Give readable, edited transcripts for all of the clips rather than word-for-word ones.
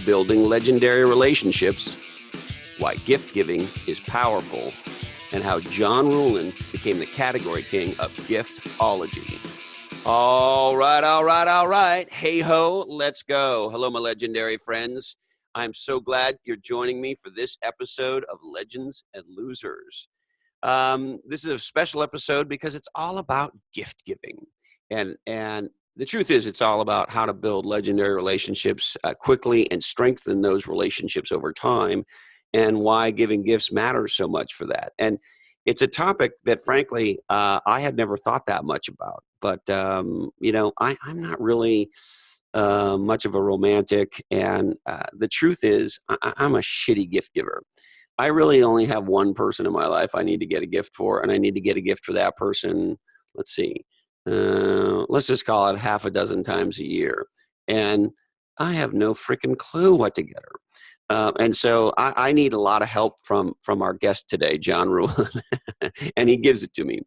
building legendary relationships, why gift giving is powerful, and how John Ruhlin became the category king of giftology. All right. Hey ho, let's go. Hello, my legendary friends. I'm so glad you're joining me for this episode of Legends and Losers. This is a special episode because it's all about gift giving. And the truth is, it's all about how to build legendary relationships quickly and strengthen those relationships over time, and why giving gifts matters so much for that. And it's a topic that, frankly, I had never thought that much about. But, I'm not really much of a romantic. And the truth is, I'm a shitty gift giver. I really only have one person in my life I need to get a gift for, and I need to get a gift for that person. Let's see. Let's just call it half a dozen times a year. And I have no freaking clue what to get her. And so I need a lot of help from our guest today, John Ruhlin, and he gives it to me.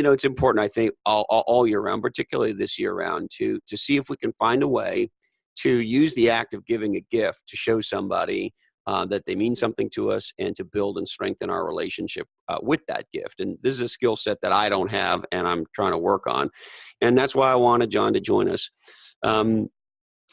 It's important, I think, all year round, particularly this year round, to see if we can find a way to use the act of giving a gift to show somebody that they mean something to us, and to build and strengthen our relationship with that gift. And this is a skill set that I don't have, and I'm trying to work on. And that's why I wanted John to join us.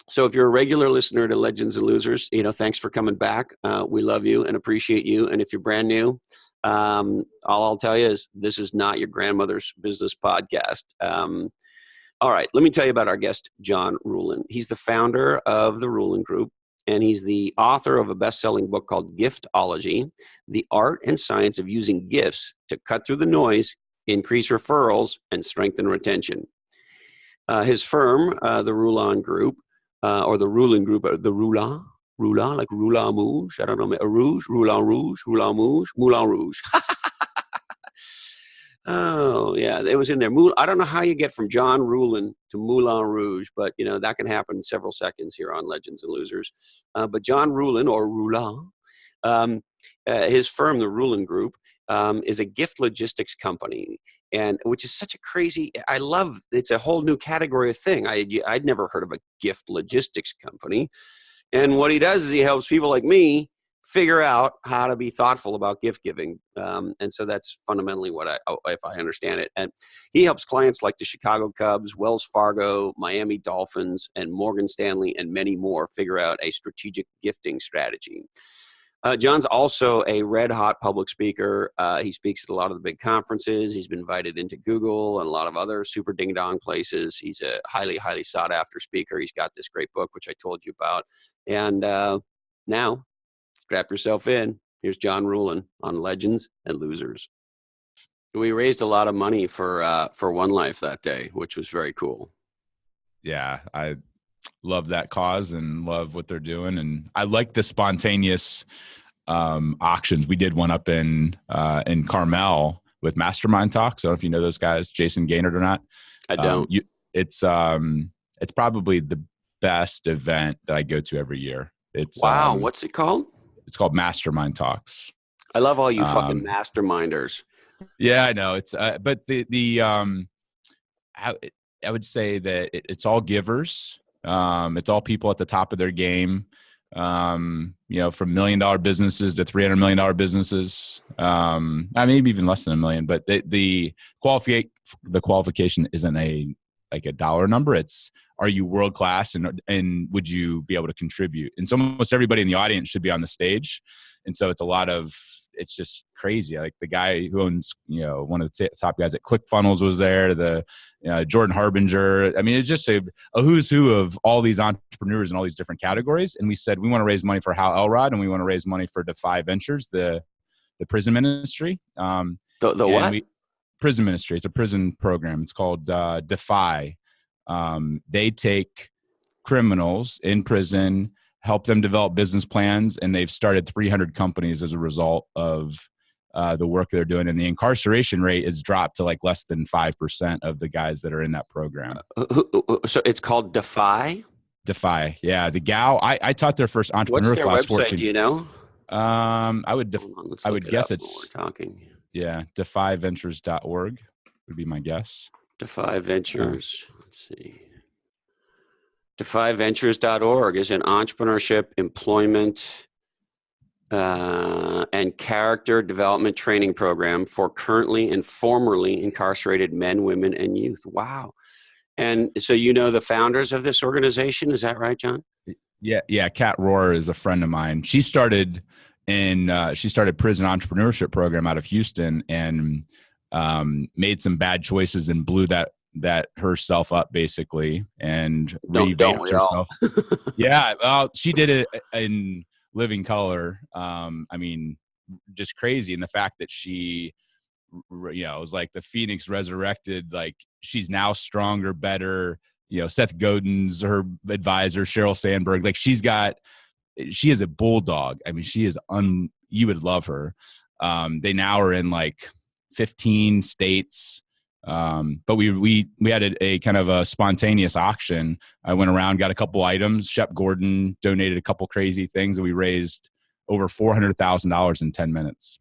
So if you're a regular listener to Legends and Losers, thanks for coming back. We love you and appreciate you. And if you're brand new, all I'll tell you is this is not your grandmother's business podcast. All right, let me tell you about our guest, John Ruhlin. He's the founder of the Ruhlin Group, and he's the author of a best-selling book called Giftology, The Art and Science of Using Gifts to Cut Through the Noise, Increase Referrals, and Strengthen Retention. His firm, the Ruhlin Group, or the Ruhlin Group, the Ruhlin, like Roulin Rouge, I don't know, Rouge, Roulin Rouge, Roulin Rouge, Moulin Rouge. Oh, yeah, it was in there. I don't know how you get from John Ruhlin to Moulin Rouge, but, that can happen in several seconds here on Legends and Losers. But John Ruhlin, or Ruhlin, his firm, the Ruhlin Group, is a gift logistics company, and which is such a crazy, it's a whole new category of thing. I'd never heard of a gift logistics company. And what he does is he helps people like me figure out how to be thoughtful about gift giving. And so that's fundamentally if I understand it. And he helps clients like the Chicago Cubs, Wells Fargo, Miami Dolphins, and Morgan Stanley, and many more figure out a strategic gifting strategy. John's also a red hot public speaker. He speaks at a lot of the big conferences. He's been invited into Google and a lot of other super ding dong places. He's a highly, highly sought after speaker. He's got this great book, which I told you about. And now, strap yourself in. Here's John Ruhlin on Legends and Losers. We raised a lot of money for One Life that day, which was very cool. Yeah, I love that cause and love what they're doing. And I like the spontaneous auctions. We did one up in Carmel with Mastermind Talks. I don't know if you know those guys, Jason Gaynard or not. I don't. It's probably the best event that I go to every year. Wow. What's it called? It's called Mastermind Talks. I love all you fucking masterminders. Yeah, I know. It's but I would say that it's all givers. It's all people at the top of their game. From $1 million businesses to $300 million businesses. Maybe even less than $1 million. But the qualification isn't a dollar number. It's, are you world class, and would you be able to contribute? And so almost everybody in the audience should be on the stage. And so it's just crazy. Like the guy who owns, one of the top guys at ClickFunnels was there, the Jordan Harbinger. I mean, it's just a who's who of all these entrepreneurs in all these different categories. And we said, we want to raise money for Hal Elrod, and we want to raise money for Defy Ventures, the prison ministry. What? Prison ministry. It's a prison program. It's called Defy. They take criminals in prison, help them develop business plans, and they've started 300 companies as a result of the work they're doing. And the incarceration rate is dropped to like less than 5% of the guys that are in that program. So it's called Defy? Defy. Yeah. The gal, I taught their first entrepreneur class. What's their website? Do you know? I would guess it's talking. Yeah. defyventures.org would be my guess. Defy Ventures. Let's see. DefyVentures.org is an entrepreneurship, employment, and character development training program for currently and formerly incarcerated men, women, and youth. Wow. And so you know the founders of this organization, is that right, John? Yeah. Kat Rohr is a friend of mine. She started prison entrepreneurship program out of Houston and made some bad choices and blew that herself up basically and revamped herself. Yeah, well, she did it in living color. I mean, just crazy. And the fact that she, it was like the Phoenix resurrected, like she's now stronger, better. Seth Godin's her advisor, Sheryl Sandberg. Like she is a bulldog. I mean, she is you would love her. They now are in like 15 states. But we had a kind of a spontaneous auction. I went around, got a couple items. Shep Gordon donated a couple crazy things, and we raised over $400,000 in 10 minutes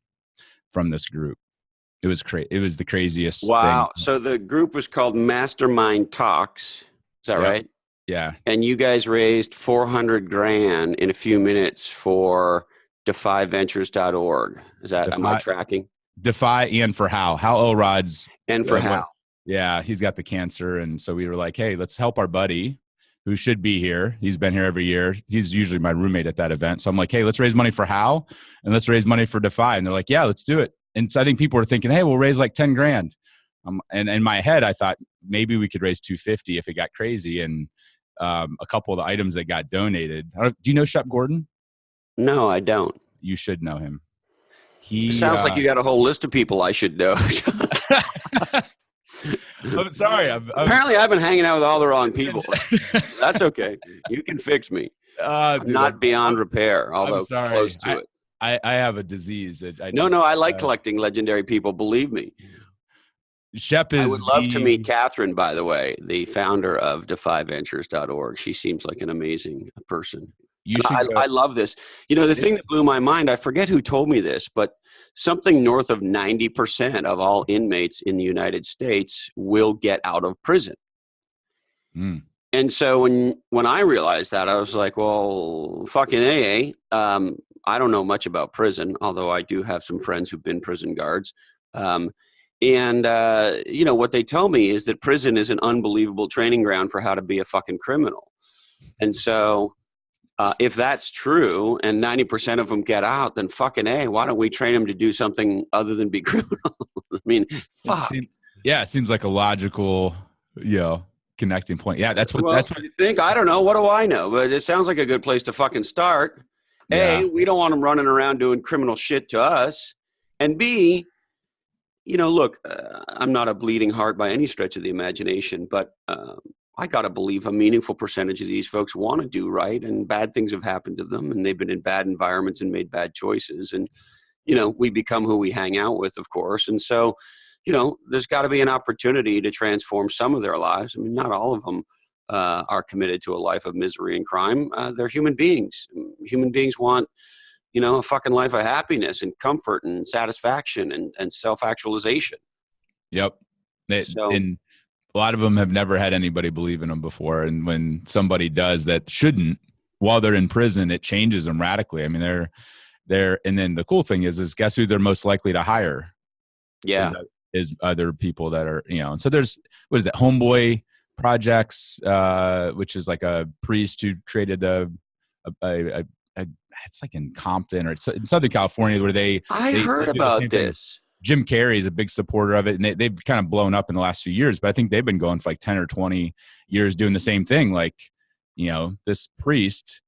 from this group. It was It was the craziest Wow. thing. So the group was called Mastermind Talks. Is that right? Yeah. And you guys raised $400,000 in a few minutes for DefyVentures.org. Is that, am I tracking? Defy and for Hal Elrod's. And for Hal. Yeah, he's got the cancer. And so we were like, hey, let's help our buddy who should be here. He's been here every year. He's usually my roommate at that event. So I'm like, hey, let's raise money for Hal and let's raise money for Defy. And they're like, yeah, let's do it. And so I think people were thinking, hey, we'll raise like 10 grand. And in my head, I thought maybe we could raise 250 if it got crazy. And a couple of the items that got donated. Do you know Shep Gordon? No, I don't. You should know him. It sounds like you got a whole list of people I should know. I'm sorry. Apparently, I've been hanging out with all the wrong people. That's okay. You can fix me. I'm not beyond repair, although close to it. I have a disease. No, I like collecting legendary people. Believe me. Shep is. I would love to meet Catherine, by the way, the founder of DefyVentures.org. She seems like an amazing person. I love this. The thing that blew my mind, I forget who told me this, but something north of 90% of all inmates in the United States will get out of prison. Mm. And so when I realized that, I was like, well, fucking A. I don't know much about prison, although I do have some friends who've been prison guards. And what they tell me is that prison is an unbelievable training ground for how to be a fucking criminal. And so if that's true and 90% of them get out, then fucking A, why don't we train them to do something other than be criminal? I mean, fuck. It seems like a logical, connecting point. Yeah, that's what you think. I don't know. What do I know? But it sounds like a good place to fucking start. A, we don't want them running around doing criminal shit to us. And B, look, I'm not a bleeding heart by any stretch of the imagination, but I got to believe a meaningful percentage of these folks want to do right, and bad things have happened to them, and they've been in bad environments and made bad choices. And, we become who we hang out with, of course. And so, there's got to be an opportunity to transform some of their lives. I mean, not all of them are committed to a life of misery and crime. They're human beings. Human beings want, a fucking life of happiness and comfort and satisfaction and self-actualization. Yep. And a lot of them have never had anybody believe in them before. And when somebody does that shouldn't, while they're in prison, it changes them radically. I mean, and then the cool thing is guess who they're most likely to hire? Yeah. Is other people that are, and so there's, what is that? Homeboy Projects, which is like a priest who created it's like in Compton or it's in Southern California where I heard about this. Jim Carrey is a big supporter of it, and they've kind of blown up in the last few years, but I think they've been going for like 10 or 20 years doing the same thing. Like, this priest,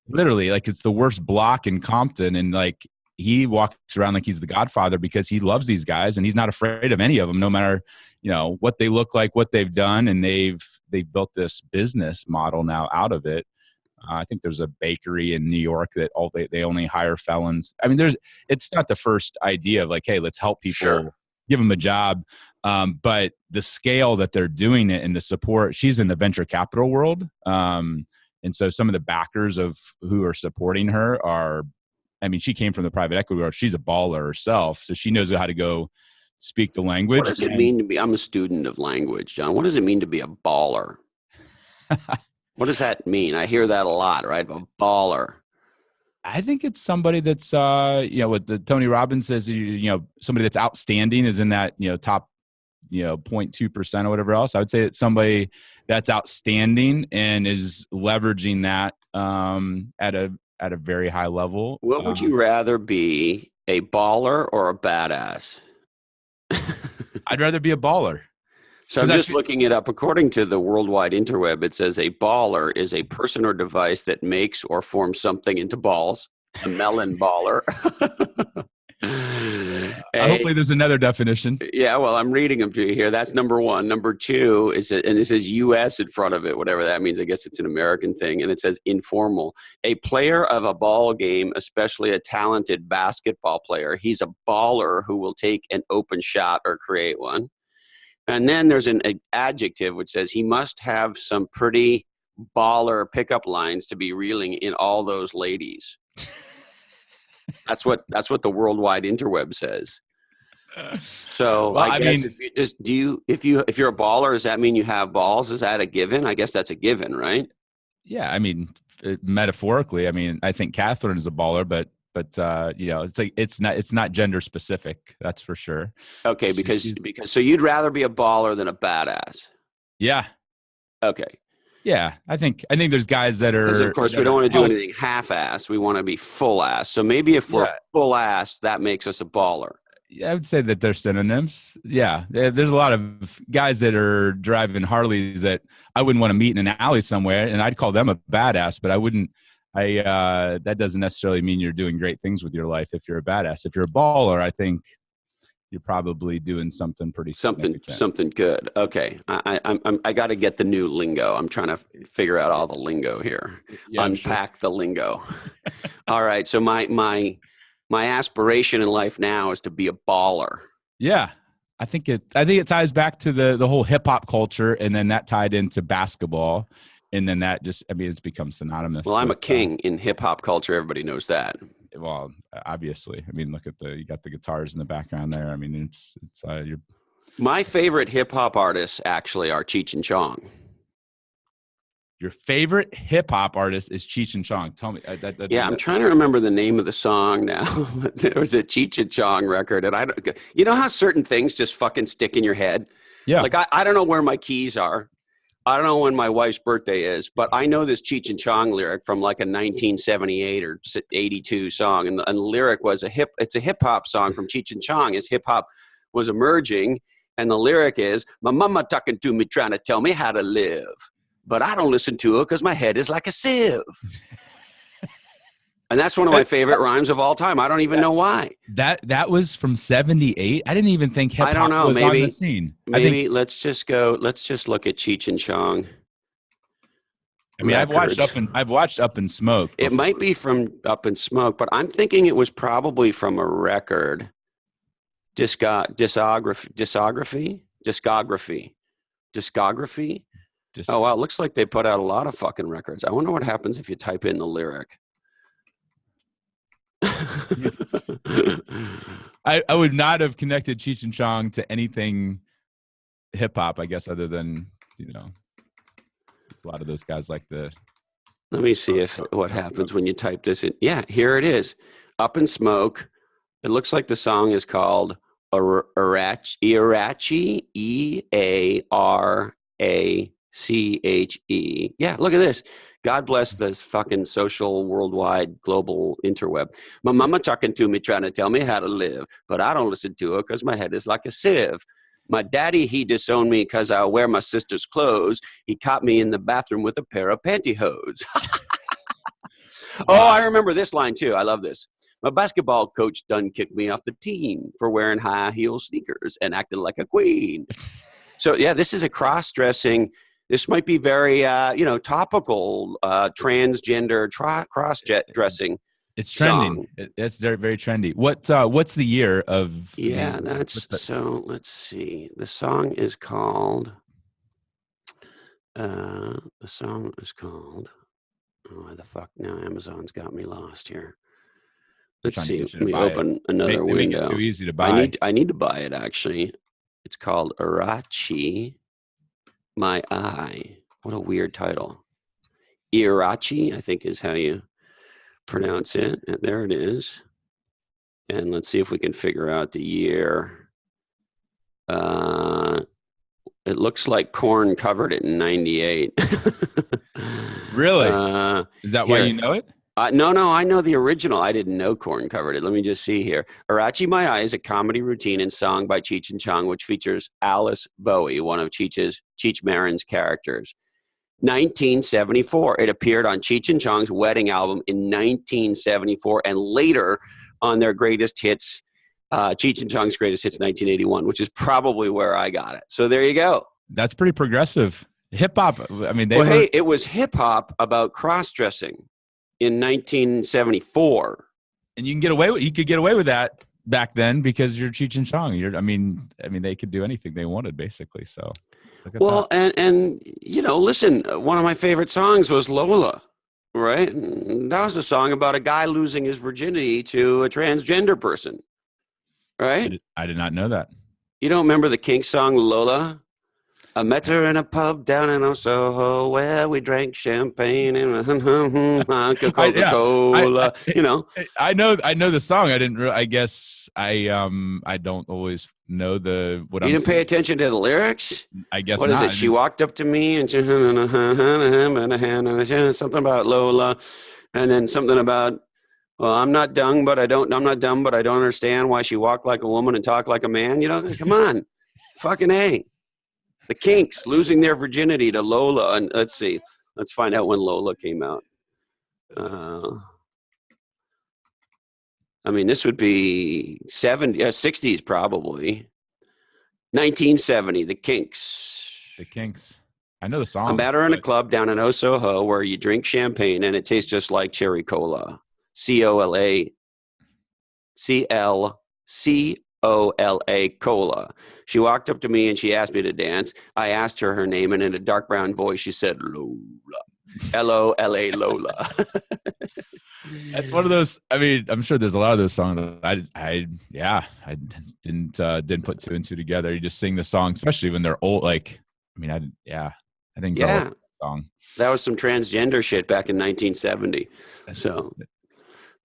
literally, like it's the worst block in Compton, and like he walks around like he's the Godfather because he loves these guys, and he's not afraid of any of them, no matter, what they look like, what they've done, and they've built this business model now out of it. I think there's a bakery in New York that they only hire felons. I mean, it's not the first idea of like, hey, let's help people, give them a job. But the scale that they're doing it and the support, she's in the venture capital world. And so some of the backers of who are supporting her she came from the private equity world. She's a baller herself. So she knows how to go speak the language. What does it mean to be, I'm a student of language, John. What does it mean to be a baller? What does that mean? I hear that a lot, right? A baller. I think it's somebody that's, what the Tony Robbins says, somebody that's outstanding is in that, top, 0.2% or whatever else. I would say it's somebody that's outstanding and is leveraging that at a very high level. What would you rather be, a baller or a badass? I'd rather be a baller. So I'm just looking it up. According to the worldwide interweb, it says a baller is a person or device that makes or forms something into balls. A melon baller. Hopefully there's another definition. Yeah, well, I'm reading them to you here. That's number one. Number two is, and it says U.S. in front of it, whatever that means. I guess it's an American thing. And it says informal. A player of a ball game, especially a talented basketball player. He's a baller who will take an open shot or create one. And then there's an adjective which says he must have some pretty baller pickup lines to be reeling in all those ladies. That's what the worldwide interweb says. So well, I guess if you're a baller, does that mean you have balls? Is that a given? I guess that's a given, right? Yeah, I mean, metaphorically, I mean, I think Catherine is a baller, but it's like it's not gender specific. That's for sure. Okay, because so you'd rather be a baller than a badass. Yeah. Okay. Yeah, I think there's guys that are. Because of course we don't want to do anything half-ass. We want to be full-ass. So maybe if we're full-ass, that makes us a baller. Yeah, I would say that they're synonyms. Yeah, there's a lot of guys that are driving Harleys that I wouldn't want to meet in an alley somewhere, and I'd call them a badass. But I wouldn't. That doesn't necessarily mean you're doing great things with your life if you're a badass. If you're a baller, I think you're probably doing something pretty something good. Okay, I got to get the new lingo. I'm trying to figure out all the lingo here. Yeah, unpack the lingo. All right, so my aspiration in life now is to be a baller. Yeah, I think it ties back to the whole hip hop culture, and then that tied into basketball. And then that just, it's become synonymous. Well, I'm a king in hip hop culture. Everybody knows that. Well, obviously. Look at you got the guitars in the background there. It's my favorite hip hop artists actually are Cheech and Chong. Your favorite hip hop artist is Cheech and Chong. Tell me. I'm trying to remember the name of the song now. There was a Cheech and Chong record, and you know how certain things just fucking stick in your head? Yeah. Like I don't know where my keys are. I don't know when my wife's birthday is, but I know this Cheech and Chong lyric from like a 1978 or 82 song. And the lyric was it's a hip hop song from Cheech and Chong as hip hop was emerging. And the lyric is, my mama talking to me, trying to tell me how to live, but I don't listen to her because my head is like a sieve. And that's one of my favorite rhymes of all time. I don't even know why. That was from 78. I didn't even think hip hop was on the scene. Maybe let's just look at Cheech and Chong. I've watched Up in Smoke. It might be from Up in Smoke, but I'm thinking it was probably from a record. Discography. Oh wow, it looks like they put out a lot of fucking records. I wonder what happens if you type in the lyric. I would not have connected Cheech and Chong to anything hip hop, I guess, other than a lot of those guys like the. Let me see what happens when you type this in. Yeah, here it is. Up in Smoke. It looks like the song is called Earache. EARACHE. Yeah, look at this. God bless this fucking social, worldwide, global interweb. My mama talking to me, trying to tell me how to live, but I don't listen to her because my head is like a sieve. My daddy, he disowned me because I wear my sister's clothes. He caught me in the bathroom with a pair of pantyhose. Oh, I remember this line too. I love this. My basketball coach done kicked me off the team for wearing high heel sneakers and acting like a queen. So yeah, this is a cross-dressing. This might be very, topical, transgender cross-dressing. It's trending. It's very, very trendy. What's the year of? Yeah, so let's see. The song is called. Oh, why the fuck? Now Amazon's got me lost here. Let's see. Let me open another window. Make it too easy to buy. I need to buy it actually. It's called Arachi My Eye. What a weird title. Irachi, I think is how you pronounce it. And there it is. And let's see if we can figure out the year. It looks like Korn covered it in 98. Really? Is that why here. you know it? No, I know the original. I didn't know Korn covered it. Let me just see here. Arachi My Eye is a comedy routine and song by Cheech and Chong, which features Alice Bowie, one of Cheech Marin's characters. 1974. It appeared on Cheech and Chong's wedding album in 1974 and later on their greatest hits, Cheech and Chong's greatest hits 1981, which is probably where I got it. So there you go. That's pretty progressive. Hip hop. I mean, hey, it was hip hop about cross-dressing in 1974. And you could get away with that back then because you're Cheech and Chong. I mean, they could do anything they wanted basically. So well, and listen, one of my favorite songs was Lola, right? And that was a song about a guy losing his virginity to a transgender person, right? I did not know that. You don't remember the Kinks song Lola? I met her in a pub down in Soho where we drank champagne and Coca-Cola. I know the song. I didn't. I guess I don't always know the what. You didn't pay attention to the lyrics? I guess what not. Is it? She walked up to me and something about Lola, and then something about. Well, I'm not dumb, but I don't understand why she walked like a woman and talked like a man. Come on, fucking A. The Kinks losing their virginity to Lola. And let's see. Let's find out when Lola came out. This would be 60s probably. 1970, The Kinks. The Kinks. I know the song. I met her in a club down in Soho where you drink champagne and it tastes just like cherry cola. COLA cola. She walked up to me and she asked me to dance. I asked her her name, and in a dark brown voice, she said, Lola. Lola, Lola. That's one of those. I mean, I'm sure there's a lot of those songs that I didn't put two and two together. You just sing the song, especially when they're old. I didn't grow up with that song. That was some transgender shit back in 1970. So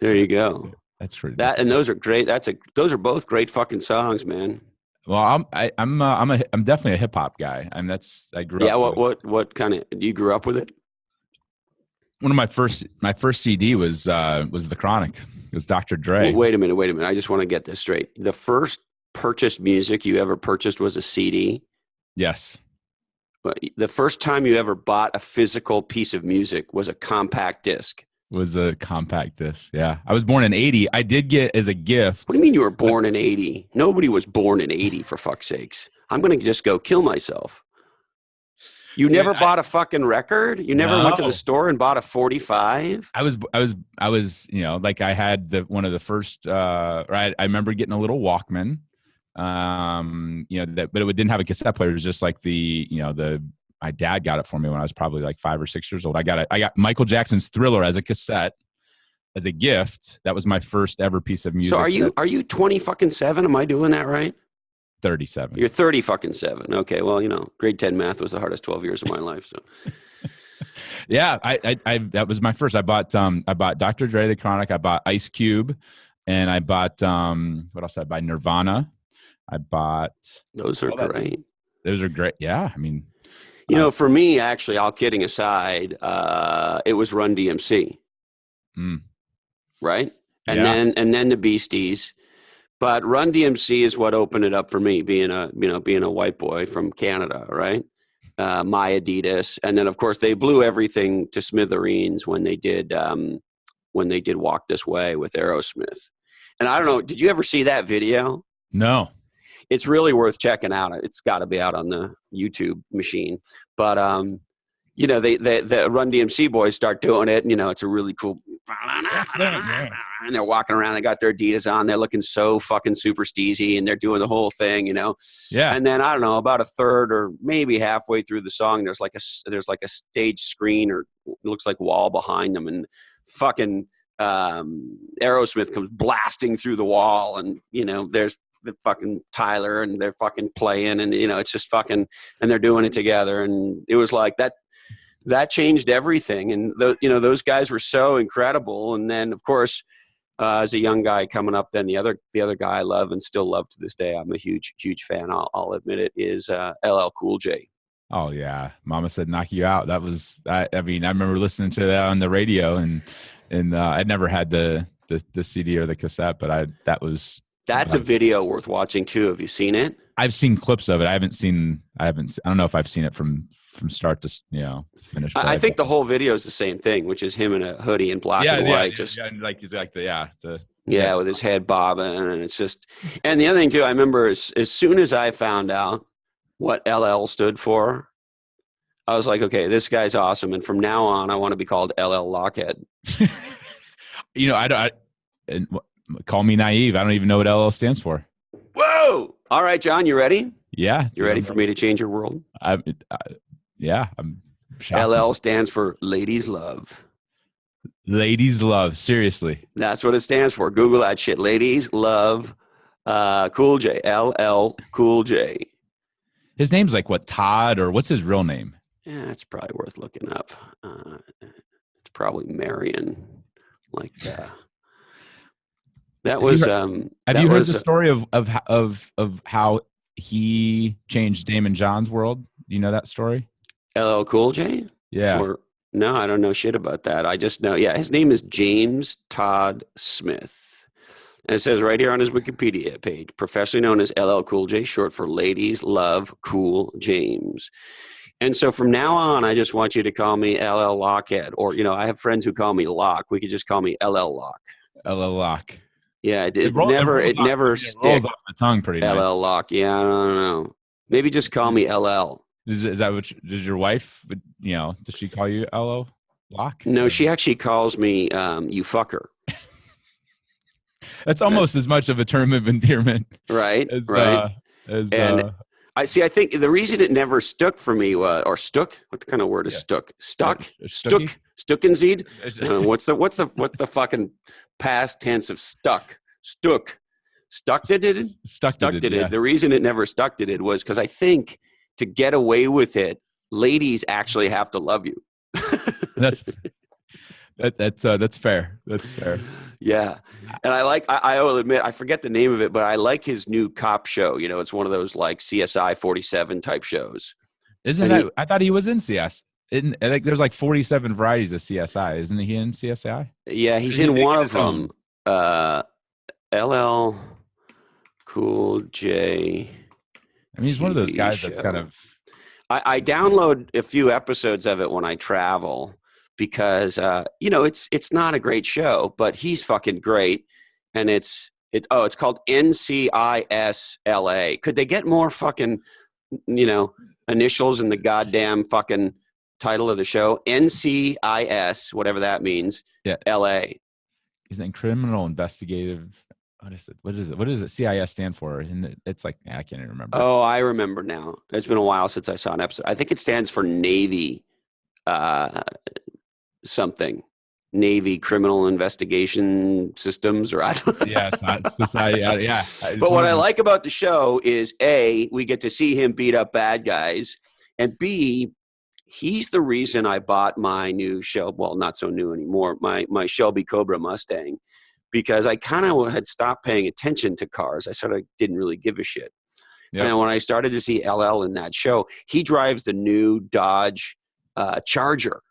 there you go. That's pretty. And those are great. Those are both great fucking songs, man. Well, I'm definitely a hip hop guy, and I grew up. Yeah. What kind of? You grew up with it? One of my first CD was The Chronic. It was Dr. Dre. Well, wait a minute. I just want to get this straight. The first purchased music you ever purchased was a CD. Yes. The first time you ever bought a physical piece of music was a compact disc. Was a compact disc. Yeah. I was born in 80. I did get as a gift. What do you mean you were born in 80? Nobody was born in 80, for fuck's sakes. I'm going to just go kill myself. You never bought a fucking record? You never went to the store and bought a 45? I was, I had one of the first, I remember getting a little Walkman, but it didn't have a cassette player. It was just like my dad got it for me when I was probably like 5 or 6 years old. I got Michael Jackson's Thriller as a cassette, as a gift. That was my first ever piece of music. So are you 20 fucking 7? Am I doing that right? 37. You're 30 fucking 7. Okay. Well, grade 10 math was the hardest 12 years of my life. So yeah, I that was my first. I bought Dr. Dre, The Chronic. I bought Ice Cube, and I bought what else? I buy Nirvana. I bought. Those are great. Those are great. Yeah. I mean, for me, actually, all kidding aside, it was Run DMC. Right. And then the Beasties. But Run DMC is what opened it up for me, being a white boy from Canada, right? My Adidas, and then of course they blew everything to smithereens when they did Walk This Way with Aerosmith. And I don't know, did you ever see that video? No. It's really worth checking out. It's got to be out on the YouTube machine. But the Run DMC boys start doing it, and it's a really cool. And they're walking around. They got their Adidas on. They're looking so fucking super steezy, and they're doing the whole thing, Yeah. And then I don't know, about a third or maybe halfway through the song, there's like a stage screen, or it looks like wall behind them, and fucking Aerosmith comes blasting through the wall, and there's the fucking Tyler, and they're fucking playing, and it's just fucking, and they're doing it together, and it was like that. that changed everything. And those guys were so incredible. And then, of course, as a young guy coming up, then the other guy I love and still love to this day, I'm a huge fan, I'll admit it, is LL Cool J. Oh yeah, Mama Said Knock You Out. That was I mean, I remember listening to that on the radio, and I'd never had the CD or the cassette, but that's a video worth watching too. Have you seen it? I've seen clips of it. I don't know if I've seen it from start to finish. I think the whole video is the same thing, which is him in a hoodie in black and white, like he's like with his head bobbing, and it's just. And the other thing too, I remember as soon as I found out what LL stood for, I was like, okay, this guy's awesome, and from now on, I want to be called LL Lochhead. Call me naive. I don't even know what LL stands for. Whoa! All right, John, you ready? Yeah. You ready for me to change your world? Yeah. I'm shocked. LL stands for Ladies Love. Ladies Love. Seriously. That's what it stands for. Google that shit. Ladies Love Cool J. LL Cool J. His name's like what, Todd, or what's his real name? Yeah, it's probably worth looking up. It's probably Marion. Like that was. Have you heard the story of how he changed Damon John's world? Do you know that story? LL Cool J? Yeah. No, I don't know shit about that. I just know, his name is James Todd Smith. And it says right here on his Wikipedia page, professionally known as LL Cool J, short for Ladies Love Cool James. And so from now on, I just want you to call me LL Lochhead. Or, I have friends who call me Lock. We could just call me LL Lock. LL Lock. Yeah, it never stick off the tongue pretty nice. LL Lock. Yeah, I don't know. Maybe just call me LL. Is that what? Does your wife? Does she call you LL Lock? No, she actually calls me you fucker. That's almost as much of a term of endearment, right? Right. I think the reason it never stuck for me was stuck. What kind of word is stuck? Stuck. Stuckenseed. What's the fucking past tense of stuck? Stuck did it. The reason it never stuck did it was because I think to get away with it, ladies actually have to love you. That's fair. That's fair. Yeah. And I will admit, I forget the name of it, but I like his new cop show. It's one of those like CSI 47 type shows. I thought he was in CS. There's like 47 varieties of CSI. Isn't he in CSI? Yeah, he's in one of them. LL Cool J. I mean, he's one of those guys that's kind of. I download a few episodes of it when I travel because it's not a great show, but he's fucking great, and it's called NCIS LA. Could they get more fucking initials in the goddamn fucking title of the show? NCIS, whatever that means. Yeah, LA. Is it criminal investigative? What is it? What does it CIS stand for? And it's like, I can't even remember. Oh, I remember now. It's been a while since I saw an episode. I think it stands for Navy something. Navy Criminal Investigation Systems, or I don't know. Yes, society. Yeah. But what I like about the show is A, we get to see him beat up bad guys, and B, he's the reason I bought my new not so new anymore, my Shelby Cobra Mustang. Because I kind of had stopped paying attention to cars. I sort of didn't really give a shit. Yep. And when I started to see LL in that show, he drives the new Dodge Charger,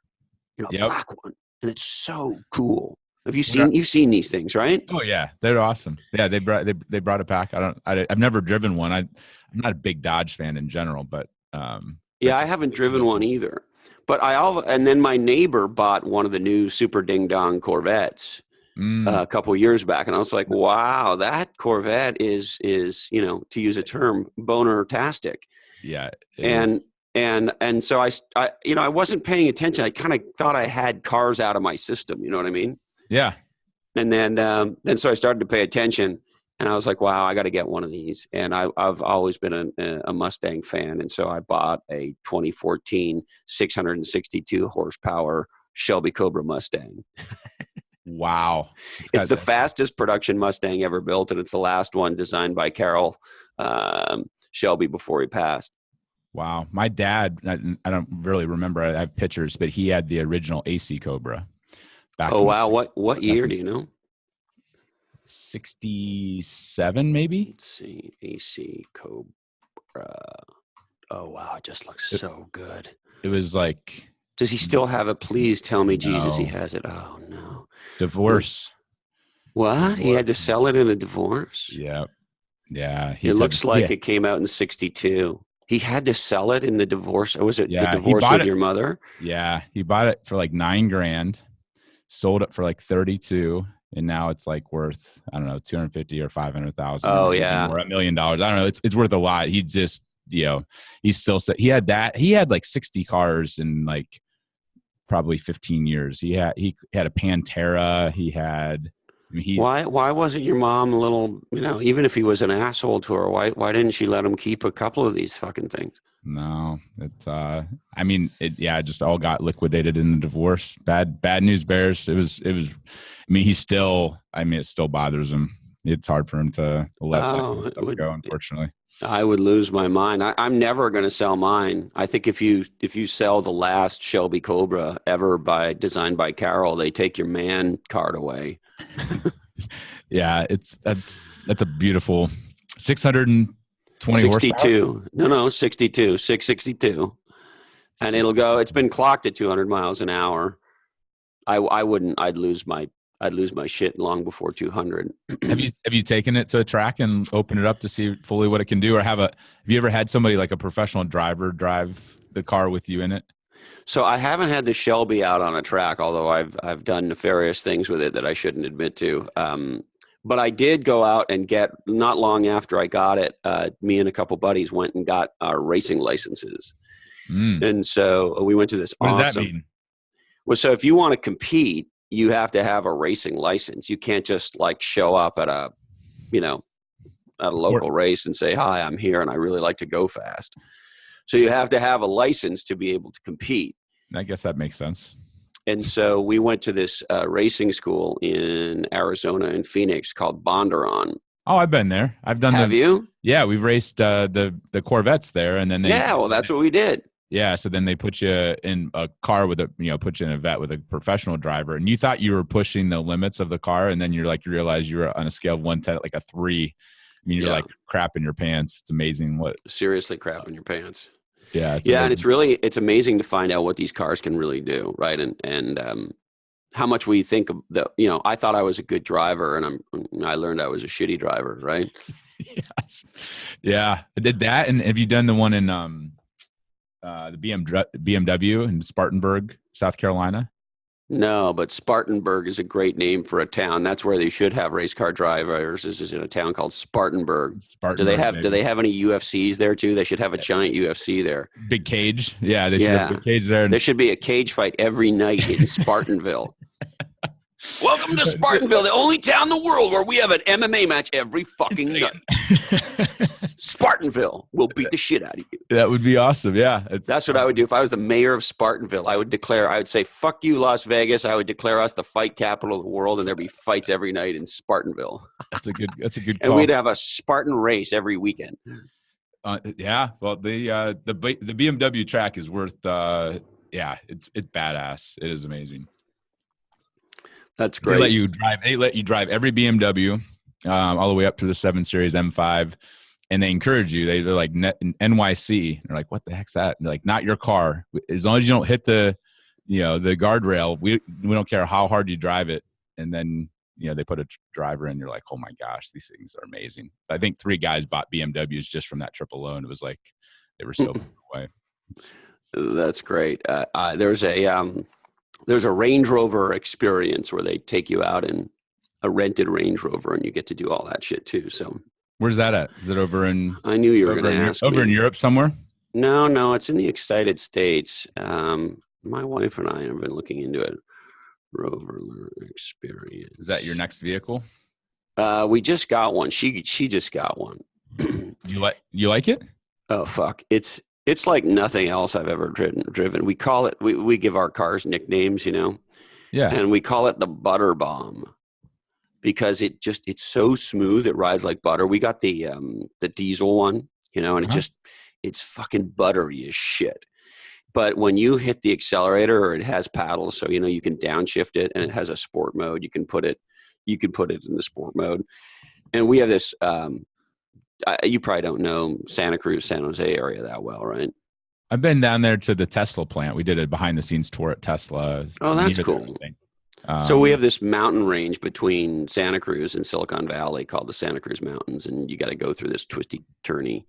black one. And it's so cool. You've seen these things, right? Oh yeah. They're awesome. Yeah. They brought it back. I've never driven one. I'm not a big Dodge fan in general, but I haven't driven one either. But and then my neighbor bought one of the new Super Ding Dong Corvettes. A couple of years back, and I was like, "Wow, that Corvette is to use a term, boner-tastic." Yeah, and so I wasn't paying attention. I kind of thought I had cars out of my system. You know what I mean? Yeah. And then so I started to pay attention, and I was like, "Wow, I got to get one of these." And I've always been a Mustang fan, and so I bought a 2014 662 horsepower Shelby Cobra Mustang. Wow. It's the fastest production Mustang ever built, and it's the last one designed by Carroll Shelby before he passed. Wow. My dad, I don't really remember. I have pictures, but he had the original AC Cobra back Oh from wow, what back year from do you know? 67, maybe. Let's see, AC Cobra. Oh wow, it just looks It, so good. it was like, Does he still have it? Please tell me, Jesus, he no, has it. Oh no. divorce. What? He Divorce. had to sell it in a divorce? Yeah. Yeah. It He's had, looks like it came out in 62. He had to sell it in the divorce. Or was it the yeah, he divorce bought with it. your mother? Yeah. He bought it for like 9 grand, sold it for like 32. And now it's like worth, I don't know, 250 or 500,000 or Oh maybe yeah. more, $1 million. I don't know. It's worth a lot. He just, he's still, he had that. He had like 60 cars in like probably 15 years. He had a Pantera. I mean, Why wasn't your mom a little, even if he was an asshole to her, why didn't she let him keep a couple of these fucking things? no, I mean, it just all got liquidated in the divorce. Bad news bears. I mean, it still bothers him. It's hard for him to let that kind Oh, of stuff go, unfortunately. I would lose my mind. I'm never going to sell mine. I think if you sell the last Shelby Cobra ever designed by Carroll, they take your man card away. Yeah, that's a beautiful 620 horsepower. 62. No, 62, 662. And it's been clocked at 200 miles an hour. I wouldn't, I'd lose my shit long before 200. Have you taken it to a track and opened it up to see fully what it can do, or have you ever had somebody like a professional driver drive the car with you in it? So I haven't had the Shelby out on a track, although I've done nefarious things with it that I shouldn't admit to. But I did go out and not long after I got it, me and a couple buddies went and got our racing licenses. And so we went to this What awesome. does that mean? Well, so if you want to compete, you have to have a racing license. You can't just like show up at a local race and say, "Hi, I'm here and I really like to go fast." So you have to have a license to be able to compete. I guess that makes sense. And so we went to this racing school in Arizona in Phoenix called Bondurant. Oh, I've been there. I've done. Have you? Yeah, we've raced the Corvettes there, and then that's what we did. Yeah, so then they put you in a car put you in a vet with a professional driver, and you thought you were pushing the limits of the car, and then you realize you're on a scale of 1 to like a 3. I mean, you're like crapping your pants. It's amazing seriously crapping your pants. Yeah, and it's amazing to find out what these cars can really do, right? And how much we think of I thought I was a good driver, and I learned I was a shitty driver, right? Yes. Yeah, I did that. And have you done the one in the BMW in Spartanburg, South Carolina? No, but Spartanburg is a great name for a town. That's where they should have race car drivers. This is in a town called Spartanburg. Do they have any UFCs there too? They should have a giant UFC there. Big cage. Yeah, they should have a big cage there. There should be a cage fight every night in Spartanville. Welcome to Spartanville, the only town in the world where we have an MMA match every fucking night. Spartanville will beat the shit out of you. That would be awesome. Yeah. That's what I would do. If I was the mayor of Spartanville, I would say, fuck you, Las Vegas. I would declare us the fight capital of the world, and there'd be fights every night in Spartanville. That's a good call. And we'd have a Spartan race every weekend. Yeah. Well, the BMW track is worth, it's badass. It is amazing. That's great. They let you drive every BMW all the way up to the 7 Series M5, and they encourage you. They're like NYC. They're like, what the heck's that? And they're like, not your car. As long as you don't hit the guardrail, we don't care how hard you drive it. And then they put a driver in. You're like, oh my gosh, these things are amazing. I think 3 guys bought BMWs just from that trip alone. It was like they were so blown away. That's great. There's a Range Rover experience where they take you out in a rented Range Rover and you get to do all that shit too. So where's that at? Is it over in? I knew you were going to ask. Over in Europe somewhere? No, it's in the United States. My wife and I have been looking into it. Rover experience. Is that your next vehicle? We just got one. She just got one. You like it? Oh fuck! It's like nothing else I've ever driven. We call it. We give our cars nicknames, Yeah. And we call it the butter bomb because it's so smooth. It rides like butter. We got the diesel one, and it's fucking buttery as shit. But when you hit the accelerator, or it has paddles, so you can downshift it, and it has a sport mode. You can put it in the sport mode. And we have this. You probably don't know Santa Cruz, San Jose area that well, right? I've been down there to the Tesla plant. We did a behind the scenes tour at Tesla. Oh, that's cool. So we have this mountain range between Santa Cruz and Silicon Valley called the Santa Cruz Mountains, and you got to go through this twisty, turny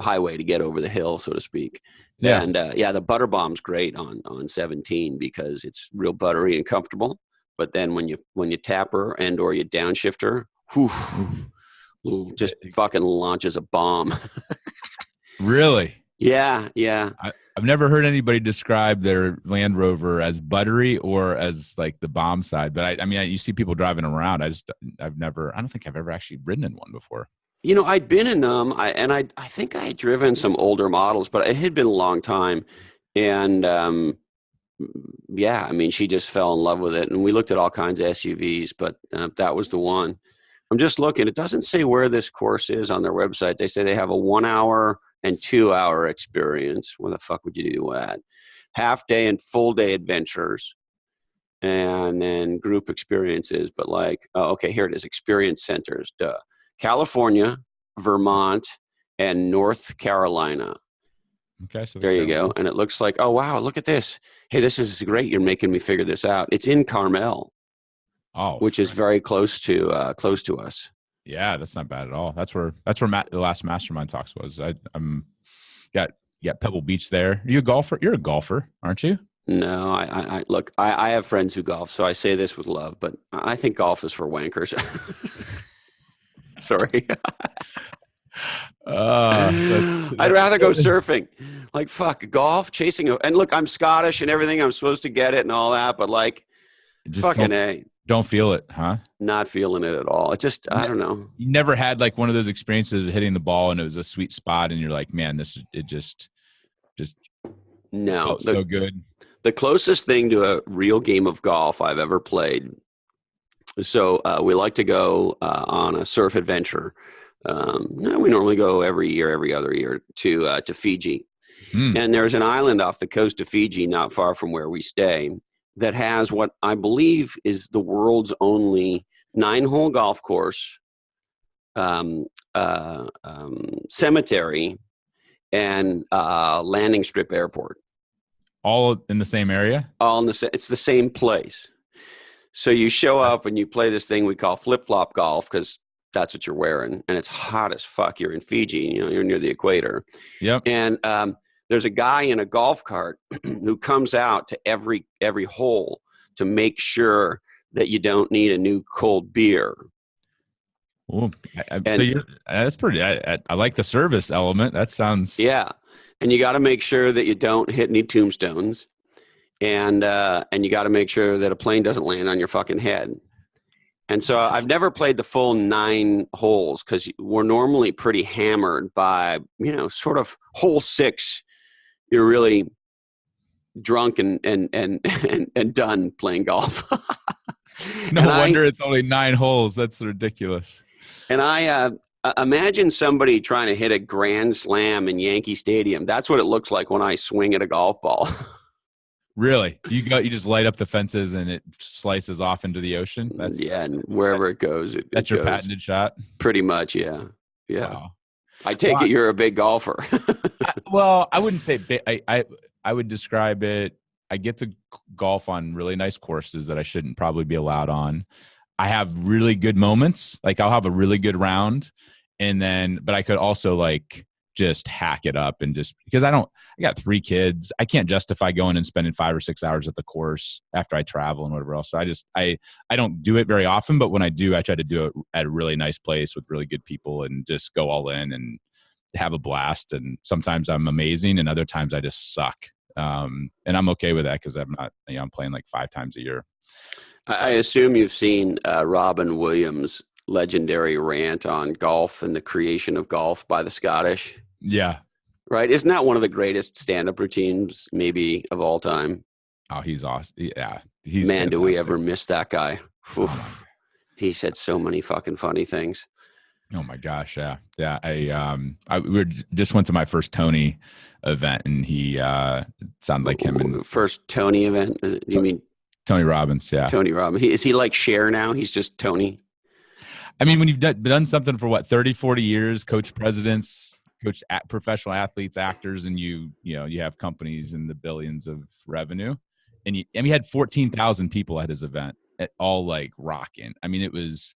highway to get over the hill, so to speak. Yeah. And the butter bomb's great on 17 because it's real buttery and comfortable. But then when you tap her and or you downshift her, just fucking launches a bomb. Really? Yeah. I've never heard anybody describe their Land Rover as buttery or as like the bomb side. But I mean, you see people driving around. I don't think I've ever actually ridden in one before. I'd been in them, I think I had driven some older models, but it had been a long time. And she just fell in love with it. And we looked at all kinds of SUVs, but that was the one. I'm just looking. It doesn't say where this course is on their website. They say they have a 1 hour and 2 hour experience. Where the fuck would you do that? Half day and full day adventures, and then group experiences. But here it is. Experience centers. Duh. California, Vermont, and North Carolina. Okay, so there you go. And it looks like, oh wow, look at this. Hey, this is great. You're making me figure this out. It's in Carmel. Oh, which is very close to us. Yeah, that's not bad at all. That's where the last Mastermind Talks was. I'm got Pebble Beach there. Are you a golfer? You're a golfer, aren't you? No, I look. I have friends who golf, so I say this with love, but I think golf is for wankers. Sorry. I'd rather go surfing. Like fuck golf, chasing and look, I'm Scottish and everything. I'm supposed to get it and all that, but just fucking A. Don't feel it, huh? Not feeling it at all. It just, I don't know. You never had like one of those experiences of hitting the ball and it was a sweet spot and you're like, man, it just no, felt so good. The closest thing to a real game of golf I've ever played. So we like to go on a surf adventure. We normally go every other year to Fiji. And there's an island off the coast of Fiji, not far from where we stay, that has what I believe is the world's only 9-hole golf course, cemetery, and landing strip airport. All in the same area? It's the same place. So you show up and you play this thing we call flip-flop golf because that's what you're wearing. And it's hot as fuck. You're in Fiji, you're near the equator. Yep. And there's a guy in a golf cart who comes out to every hole to make sure that you don't need a new cold beer. Ooh, that's pretty. I like the service element. That sounds. Yeah, and you got to make sure that you don't hit any tombstones, and you got to make sure that a plane doesn't land on your fucking head. And so I've never played the full 9 holes because we're normally pretty hammered by sort of hole 6. You're really drunk and done playing golf. No wonder it's only 9 holes. That's ridiculous. And I imagine somebody trying to hit a grand slam in Yankee Stadium. That's what it looks like when I swing at a golf ball. Really? You just light up the fences and it slices off into the ocean? And wherever it goes. That's your patented shot? Pretty much, yeah. Yeah. Wow. I take it you're a big golfer. I wouldn't say big. I would describe it. I get to golf on really nice courses that I shouldn't probably be allowed on. I have really good moments. Like I'll have a really good round but I could also just hack it up and just because I got 3 kids. I can't justify going and spending 5 or 6 hours at the course after I travel and whatever else. So I don't do it very often, but when I do, I try to do it at a really nice place with really good people and just go all in and have a blast. And sometimes I'm amazing and other times I just suck. And I'm okay with that because I'm not, I'm playing 5 times a year. I assume you've seen Robin Williams' legendary rant on golf and the creation of golf by the Scottish. Yeah. Right. Isn't that one of the greatest stand-up routines maybe of all time? Oh, he's awesome. Yeah. Man, fantastic. Do we ever miss that guy? Oof. He said so many fucking funny things. Oh my gosh. Yeah. Yeah. Just went to my first Tony event, and he, sounded like him and First Tony event? You mean Tony Robbins. Yeah. Tony Robbins? Is he like Cher now? He's just Tony? I mean, when you've done something for what, 30, 40 years, coach presidents, coach professional athletes, actors, and you have companies in the billions of revenue, and he had 14,000 people at his event, at all like rocking. I mean, it was,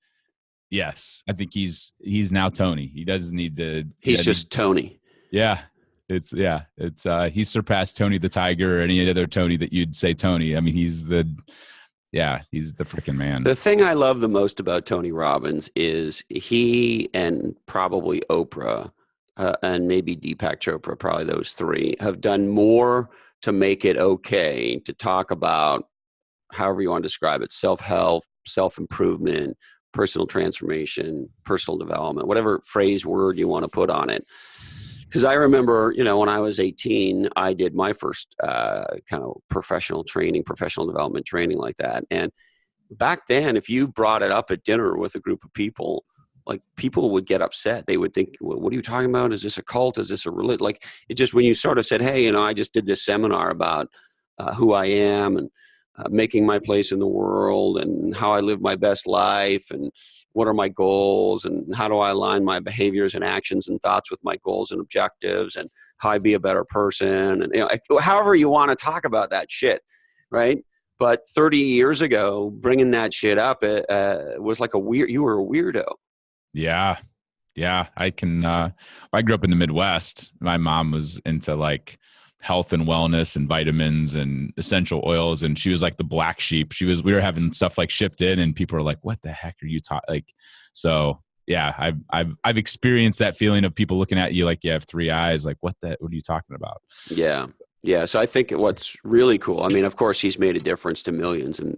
yes, I think he's now Tony. He doesn't need to. He's just Tony. Yeah. It's he's surpassed Tony the Tiger or any other Tony that you'd say Tony. I mean, he's the freaking man. The thing I love the most about Tony Robbins is he and probably Oprah and maybe Deepak Chopra, probably those three, have done more to make it okay to talk about, however you want to describe it, self-help, self-improvement, personal transformation, personal development, whatever phrase, word you want to put on it. Because I remember, when I was 18, I did my first kind of professional development training like that. And back then, if you brought it up at dinner with a group of people, like, people would get upset. They would think, what are you talking about? Is this a cult? Is this a religion? Like, it just, when you sort of said, hey, I just did this seminar about who I am and making my place in the world and how I live my best life and what are my goals and how do I align my behaviors and actions and thoughts with my goals and objectives and how I be a better person, and however you want to talk about that shit, right? But 30 years ago, bringing that shit up was like you were a weirdo. Yeah. Yeah. I grew up in the Midwest. My mom was into like health and wellness and vitamins and essential oils, and she was like the black sheep. We were having stuff like shipped in, and people were like, what the heck are you talking? Like, so yeah, I've experienced that feeling of people looking at you like you have three eyes, like, what are you talking about? Yeah. Yeah. So I think what's really cool, I mean, of course he's made a difference to millions, and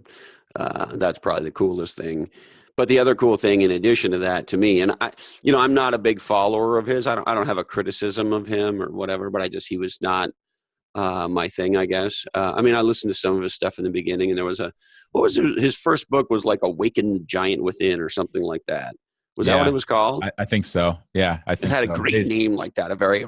that's probably the coolest thing. But the other cool thing in addition to that, to me, and I'm not a big follower of his. I don't have a criticism of him or whatever, but he was not my thing, I guess. I mean, I listened to some of his stuff in the beginning, and there was his first book was like Awaken the Giant Within or something like that. Was that what it was called? I think so. Yeah, I think it had so. A great name like that, a very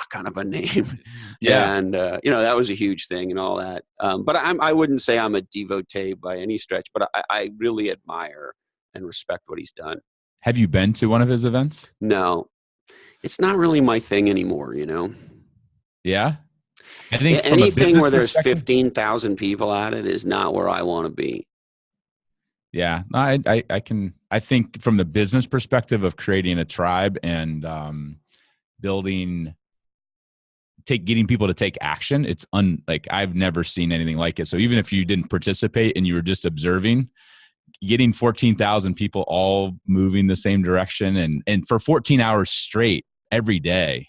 kind of a name. Yeah. And, that was a huge thing and all that. But I wouldn't say I'm a devotee by any stretch, but I really admire and respect what he's done. Have you been to one of his events? No, it's not really my thing anymore, Yeah. I think anything where there's 15,000 people at it is not where I want to be. Yeah, I think from the business perspective of creating a tribe and getting people to take action, it's like I've never seen anything like it. So even if you didn't participate and you were just observing, getting 14,000 people all moving the same direction and for 14 hours straight every day,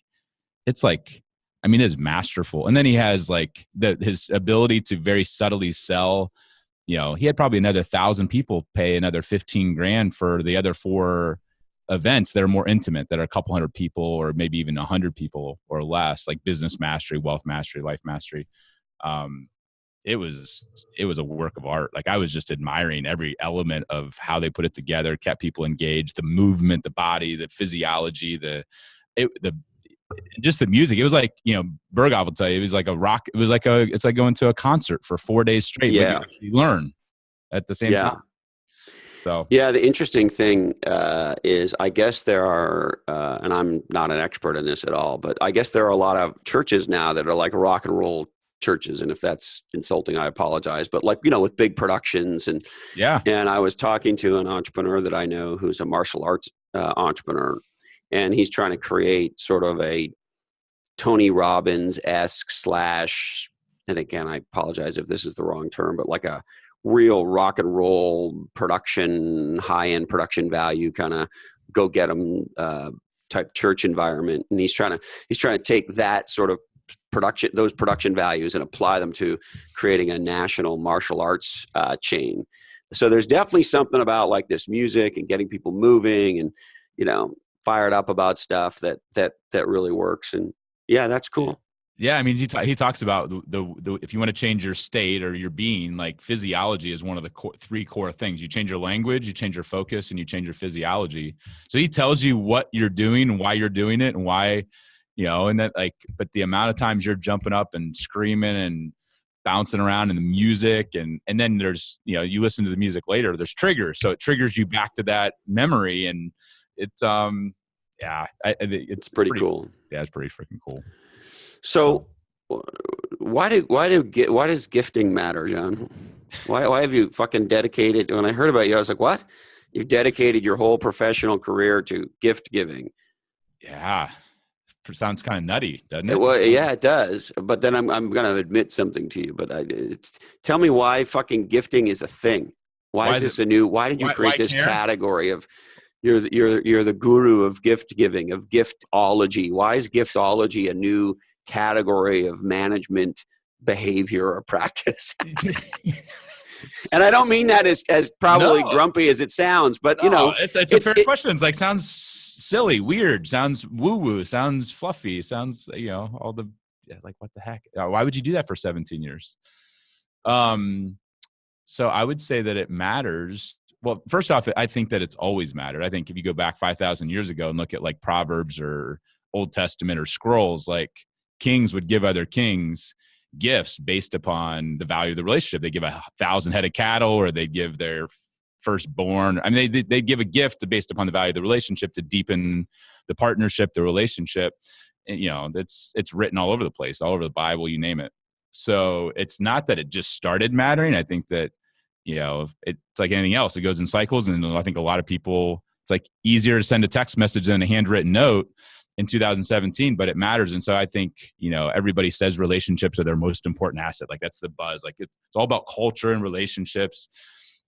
it's like, I mean, it's masterful. And then he has like his ability to very subtly sell. He had probably another 1,000 people pay another 15 grand for the other 4 events that are more intimate, that are a couple hundred people or maybe even 100 people or less, like business mastery, wealth mastery, life mastery. It was a work of art. Like, I was just admiring every element of how they put it together, kept people engaged, the movement, the body, the physiology, just the music. It was like, Berghoff will tell you, it was like a rock. It was like it's like going to a concert for 4 days straight. Yeah. But you learn at the same time. So, yeah, the interesting thing is, I guess there are, and I'm not an expert in this at all, but I guess there are a lot of churches now that are like rock and roll churches. And if that's insulting, I apologize. But like, with big productions and I was talking to an entrepreneur that I know who's a martial arts entrepreneur. And he's trying to create sort of a Tony Robbins-esque / and again, I apologize if this is the wrong term, but like a real rock and roll production, high-end production value kind of go get 'em type church environment. And he's trying to take that sort of those production values and apply them to creating a national martial arts chain. So there's definitely something about like this music and getting people moving and, fired up about stuff that really works. And yeah, that's cool. Yeah, I mean, he talks about the if you want to change your state or your being, like physiology is one of the three core things. You change your language, you change your focus, and you change your physiology. So he tells you what you're doing and why you're doing it and why, and that but the amount of times you're jumping up and screaming and bouncing around in the music and then there's, you listen to the music later, there's triggers. So it triggers you back to that memory. And it's, it's pretty cool. Yeah, it's pretty freaking cool. So why does gifting matter, John? Why have you fucking dedicated? When I heard about you, I was like, what? You've dedicated your whole professional career to gift giving. Yeah. It sounds kind of nutty, doesn't it? Well, yeah, it does. But then I'm going to admit something to you, but tell me why fucking gifting is a thing. Why is this why did you create this category of, you're the guru of gift giving, of giftology? Why is giftology a new category of management behavior or practice? And I don't mean that as probably grumpy as it sounds, but it's a fair question. It's like, sounds silly, weird, sounds woo-woo, sounds fluffy, sounds, all the, like, what the heck? Why would you do that for 17 years? So I would say that it matters. Well, first off, I think that it's always mattered. I think if you go back 5,000 years ago and look at like Proverbs or Old Testament or scrolls, like kings would give other kings gifts based upon the value of the relationship. They give 1,000 head of cattle, or they give their firstborn. I mean, they give a gift based upon the value of the relationship to deepen the partnership, the relationship. And, it's written all over the place, all over the Bible, you name it. So it's not that it just started mattering. I think that, it's like anything else. It goes in cycles. And I think a lot of people, it's like easier to send a text message than a handwritten note in 2017, but it matters. And so I think, everybody says relationships are their most important asset. Like, that's the buzz. Like, it's all about culture and relationships.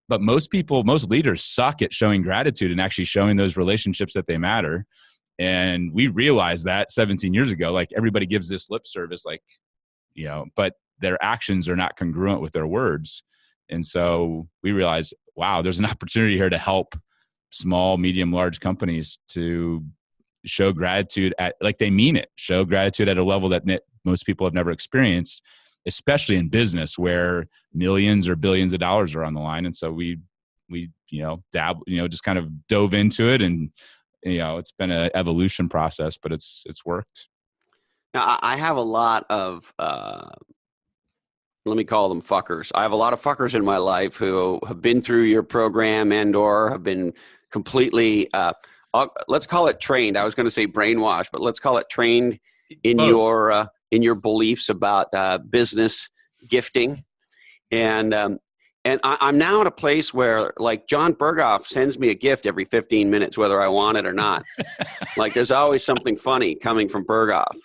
But most leaders suck at showing gratitude and actually showing those relationships that they matter. And we realized that 17 years ago, like, everybody gives this lip service, like, but their actions are not congruent with their words. And so we realized, wow, there's an opportunity here to help small, medium, large companies to show gratitude like they mean it, show gratitude at a level that most people have never experienced, especially in business where millions or billions of dollars are on the line. And so we just kind of dove into it, and, it's been an evolution process, but it's worked. Now, I have a lot of, let me call them fuckers. I have a lot of fuckers in my life who have been through your program and or have been completely, let's call it trained. I was going to say brainwashed, but let's call it trained in your beliefs about business gifting. And I'm now at a place where, like, John Berghoff sends me a gift every 15 minutes, whether I want it or not. Like, there's always something funny coming from Berghoff.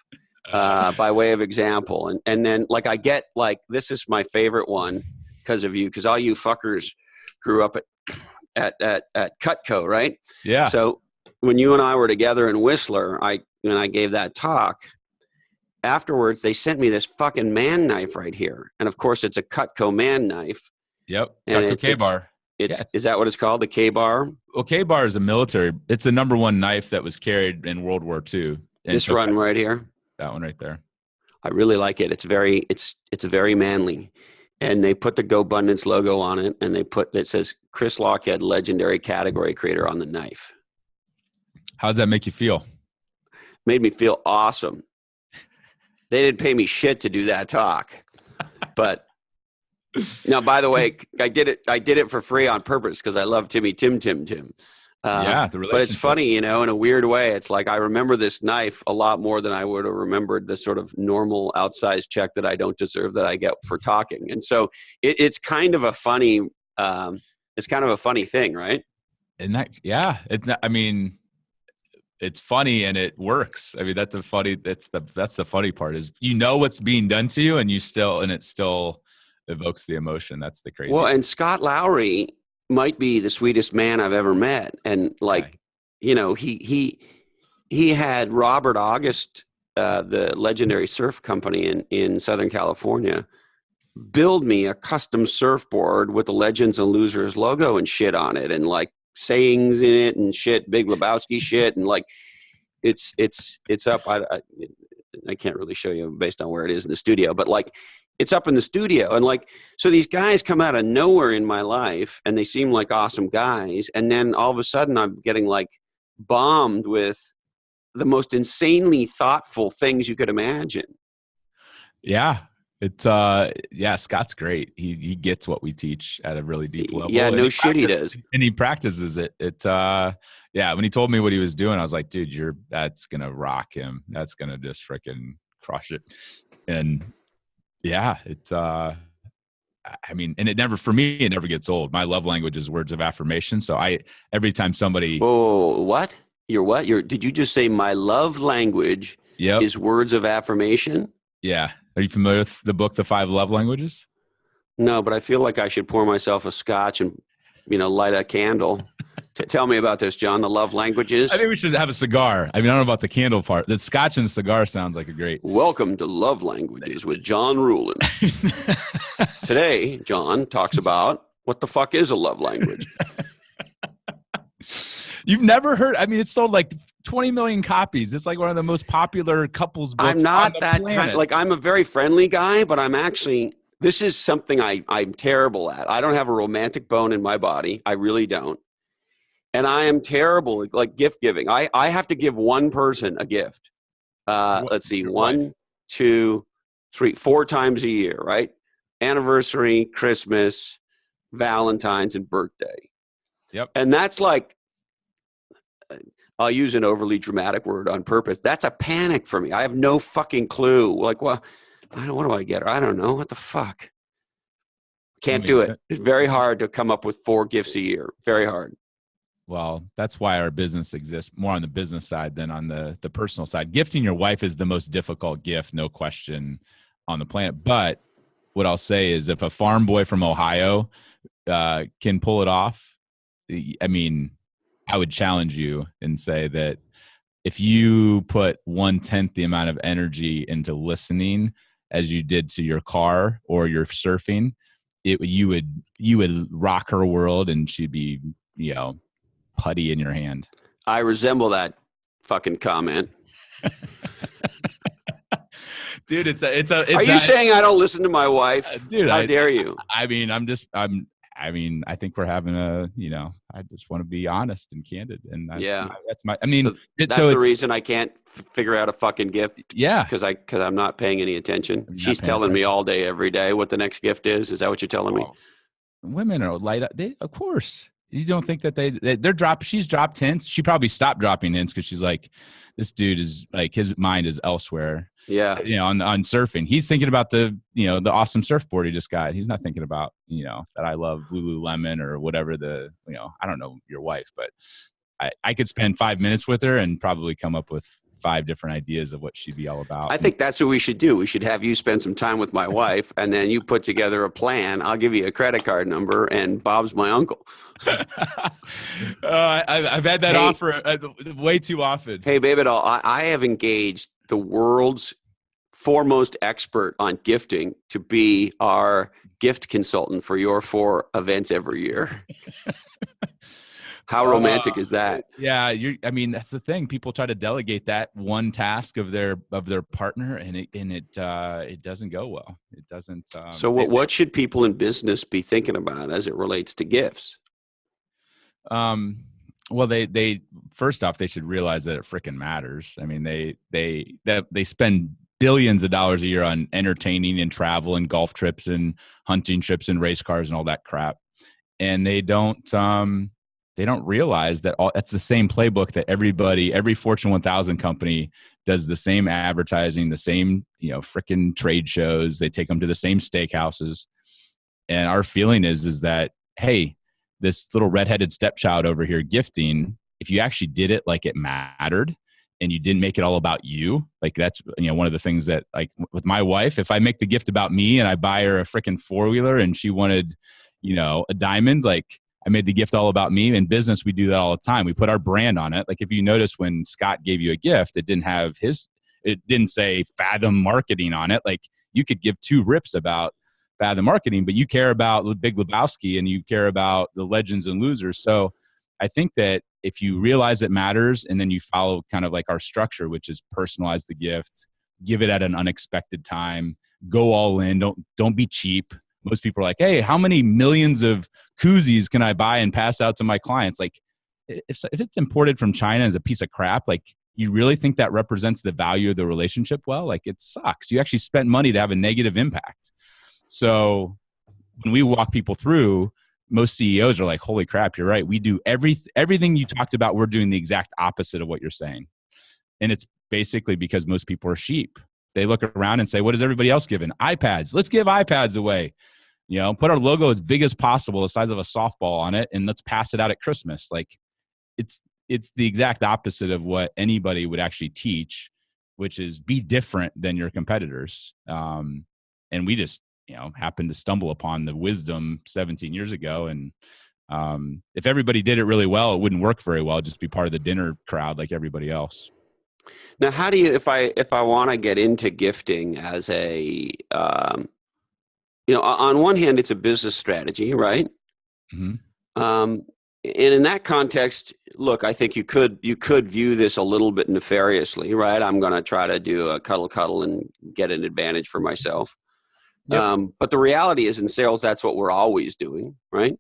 By way of example. And then, like, I get, like, this is my favorite one because of you, because all you fuckers grew up at Cutco, right? Yeah. So when you and I were together in Whistler, when I gave that talk, afterwards they sent me this fucking man knife right here. And of course it's a Cutco man knife. Yep. And Cutco K-bar. Is that what it's called? The K-bar? Well, K-bar is a military. It's the number one knife that was carried in World War II. This run right here? That one right there. I really like it. It's very manly. And they put the GoBundance logo on it, and it says Chris Lochhead, legendary category creator, on the knife. How'd that make you feel? Made me feel awesome. They didn't pay me shit to do that talk. But now, by the way, I did it for free on purpose because I love Tim. But it's funny, in a weird way. It's like I remember this knife a lot more than I would have remembered the sort of normal outsized check that I don't deserve that I get for talking. And so it's kind of a funny, thing, right? And it's funny and it works. I mean, that's the funny part is, what's being done to you, and it still evokes the emotion. That's the crazy. Well, and Scott Lowry might be the sweetest man I've ever met. And he had Robert August, the legendary surf company in Southern California, build me a custom surfboard with the Legends and Losers logo and shit on it, and like sayings in it and shit, Big Lebowski shit. And like, it's up. I can't really show you based on where it is in the studio, but like it's up in the studio. And like, so these guys come out of nowhere in my life and they seem like awesome guys. And then all of a sudden I'm getting like bombed with the most insanely thoughtful things you could imagine. Yeah. It's yeah, Scott's great. He gets what we teach at a really deep level. Yeah, no and shit he does. And he practices it. Yeah, when he told me what he was doing, I was like, dude, that's gonna rock him. That's gonna just freaking crush it. And yeah, I mean, and it never, for me, it never gets old. My love language is words of affirmation. So every time somebody Whoa, what? Did you just say my love language is words of affirmation? Yeah. Are you familiar with the book, The 5 Love Languages? No, but I feel like I should pour myself a scotch and, light a candle. Tell me about this, John, the love languages. I think we should have a cigar. I mean, I don't know about the candle part. The scotch and cigar sounds like a great. Welcome to Love Languages with John Ruhlin. Today, John talks about what the fuck is a love language. You've never heard? I mean, it's sold like 20 million copies. It's like one of the most popular couples books. I'm not on the that planet. kind. Like, I'm a very friendly guy, but I'm actually. This is something I'm terrible at. I don't have a romantic bone in my body. I really don't. And I am terrible at like gift giving. I have to give one person a gift. Let's see, 1, 2, 3, 4 times a year, right? Anniversary, Christmas, Valentine's, and birthday. Yep. And that's like, I'll use an overly dramatic word on purpose. That's a panic for me. I have no fucking clue. Like, well, what do I get her? I don't know. What the fuck? Can't do it. It's very hard to come up with 4 gifts a year. Very hard. Well, that's why our business exists more on the business side than on the personal side. Gifting your wife is the most difficult gift, no question, on the planet. But what I'll say is if a farm boy from Ohio can pull it off, I mean, I would challenge you and say that if you put 1/10 the amount of energy into listening as you did to your car or your surfing, you would rock her world and she'd be, putty in your hand. I resemble that fucking comment. Dude, it's Are you saying I don't listen to my wife? Dude, how dare you? I mean, I think we're having I just want to be honest and candid. And that's my, that's the reason I can't figure out a fucking gift. Yeah. Because I'm not paying any attention. She's telling me all day, every day what the next gift is. Is that what you're telling me? Women are light up. Of course. You don't think that she's dropped hints. She probably stopped dropping hints because she's like, this dude is like, his mind is elsewhere. Yeah. On surfing. He's thinking about the awesome surfboard he just got. He's not thinking about, that I love Lululemon or whatever I don't know your wife, but I could spend 5 minutes with her and probably come up with 5 different ideas of what she'd be all about. I think that's what we should do. We should have you spend some time with my wife and then you put together a plan. I'll give you a credit card number and Bob's my uncle. I've had that offer way too often. Hey, baby doll, I have engaged the world's foremost expert on gifting to be our gift consultant for your 4 events every year. How romantic is that? Yeah, that's the thing. People try to delegate that one task of their partner, and it doesn't go well. It doesn't. So what should people in business be thinking about as it relates to gifts? Well, they first off, they should realize that it freaking matters. I mean, they spend billions of dollars a year on entertaining and travel and golf trips and hunting trips and race cars and all that crap, and they don't realize that that's the same playbook that every Fortune 1000 company does, the same advertising, the same, freaking trade shows. They take them to the same steakhouses. And our feeling is that, hey, this little redheaded stepchild over here gifting, if you actually did it like it mattered and you didn't make it all about you, like that's, one of the things that, like with my wife, if I make the gift about me and I buy her a freaking 4-wheeler and she wanted, a diamond, like, I made the gift all about me. In business, we do that all the time. We put our brand on it. Like if you notice when Scott gave you a gift, it didn't say Fathom Marketing on it. Like you could give 2 rips about Fathom Marketing, but you care about Big Lebowski and you care about the legends and losers. So I think that if you realize it matters and then you follow kind of like our structure, which is personalize the gift, give it at an unexpected time, go all in. Don't be cheap. Most people are like, hey, how many millions of koozies can I buy and pass out to my clients? Like, if it's imported from China as a piece of crap, like, you really think that represents the value of the relationship? Well, like, it sucks. You actually spent money to have a negative impact. So when we walk people through, most CEOs are like, holy crap, you're right. We do everything you talked about. We're doing the exact opposite of what you're saying. And it's basically because most people are sheep. They look around and say, what is everybody else giving? iPads. Let's give iPads away. Put our logo as big as possible, the size of a softball on it, and let's pass it out at Christmas. Like, it's the exact opposite of what anybody would actually teach, which is be different than your competitors. And we just, happened to stumble upon the wisdom 17 years ago. And if everybody did it really well, it wouldn't work very well. It'd just be part of the dinner crowd like everybody else. Now, how do you, if I want to get into gifting as a, on one hand, it's a business strategy, right? Mm-hmm. And in that context, look, I think you could view this a little bit nefariously, right? I'm going to try to do a cuddle and get an advantage for myself. Yep. But the reality is, in sales, that's what we're always doing, right?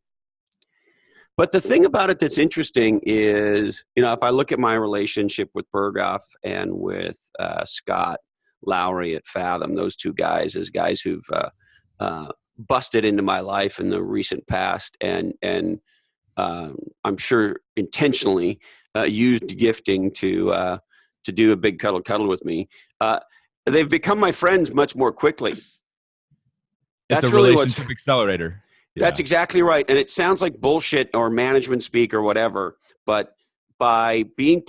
But the thing about it that's interesting is, if I look at my relationship with Berghoff and with Scott Lowry at Fathom, those two guys as guys who've busted into my life in the recent past, and I'm sure intentionally used gifting to do a big cuddle with me. They've become my friends much more quickly. That's a really relationship accelerator. Yeah. That's exactly right. And it sounds like bullshit or management speak or whatever, but by being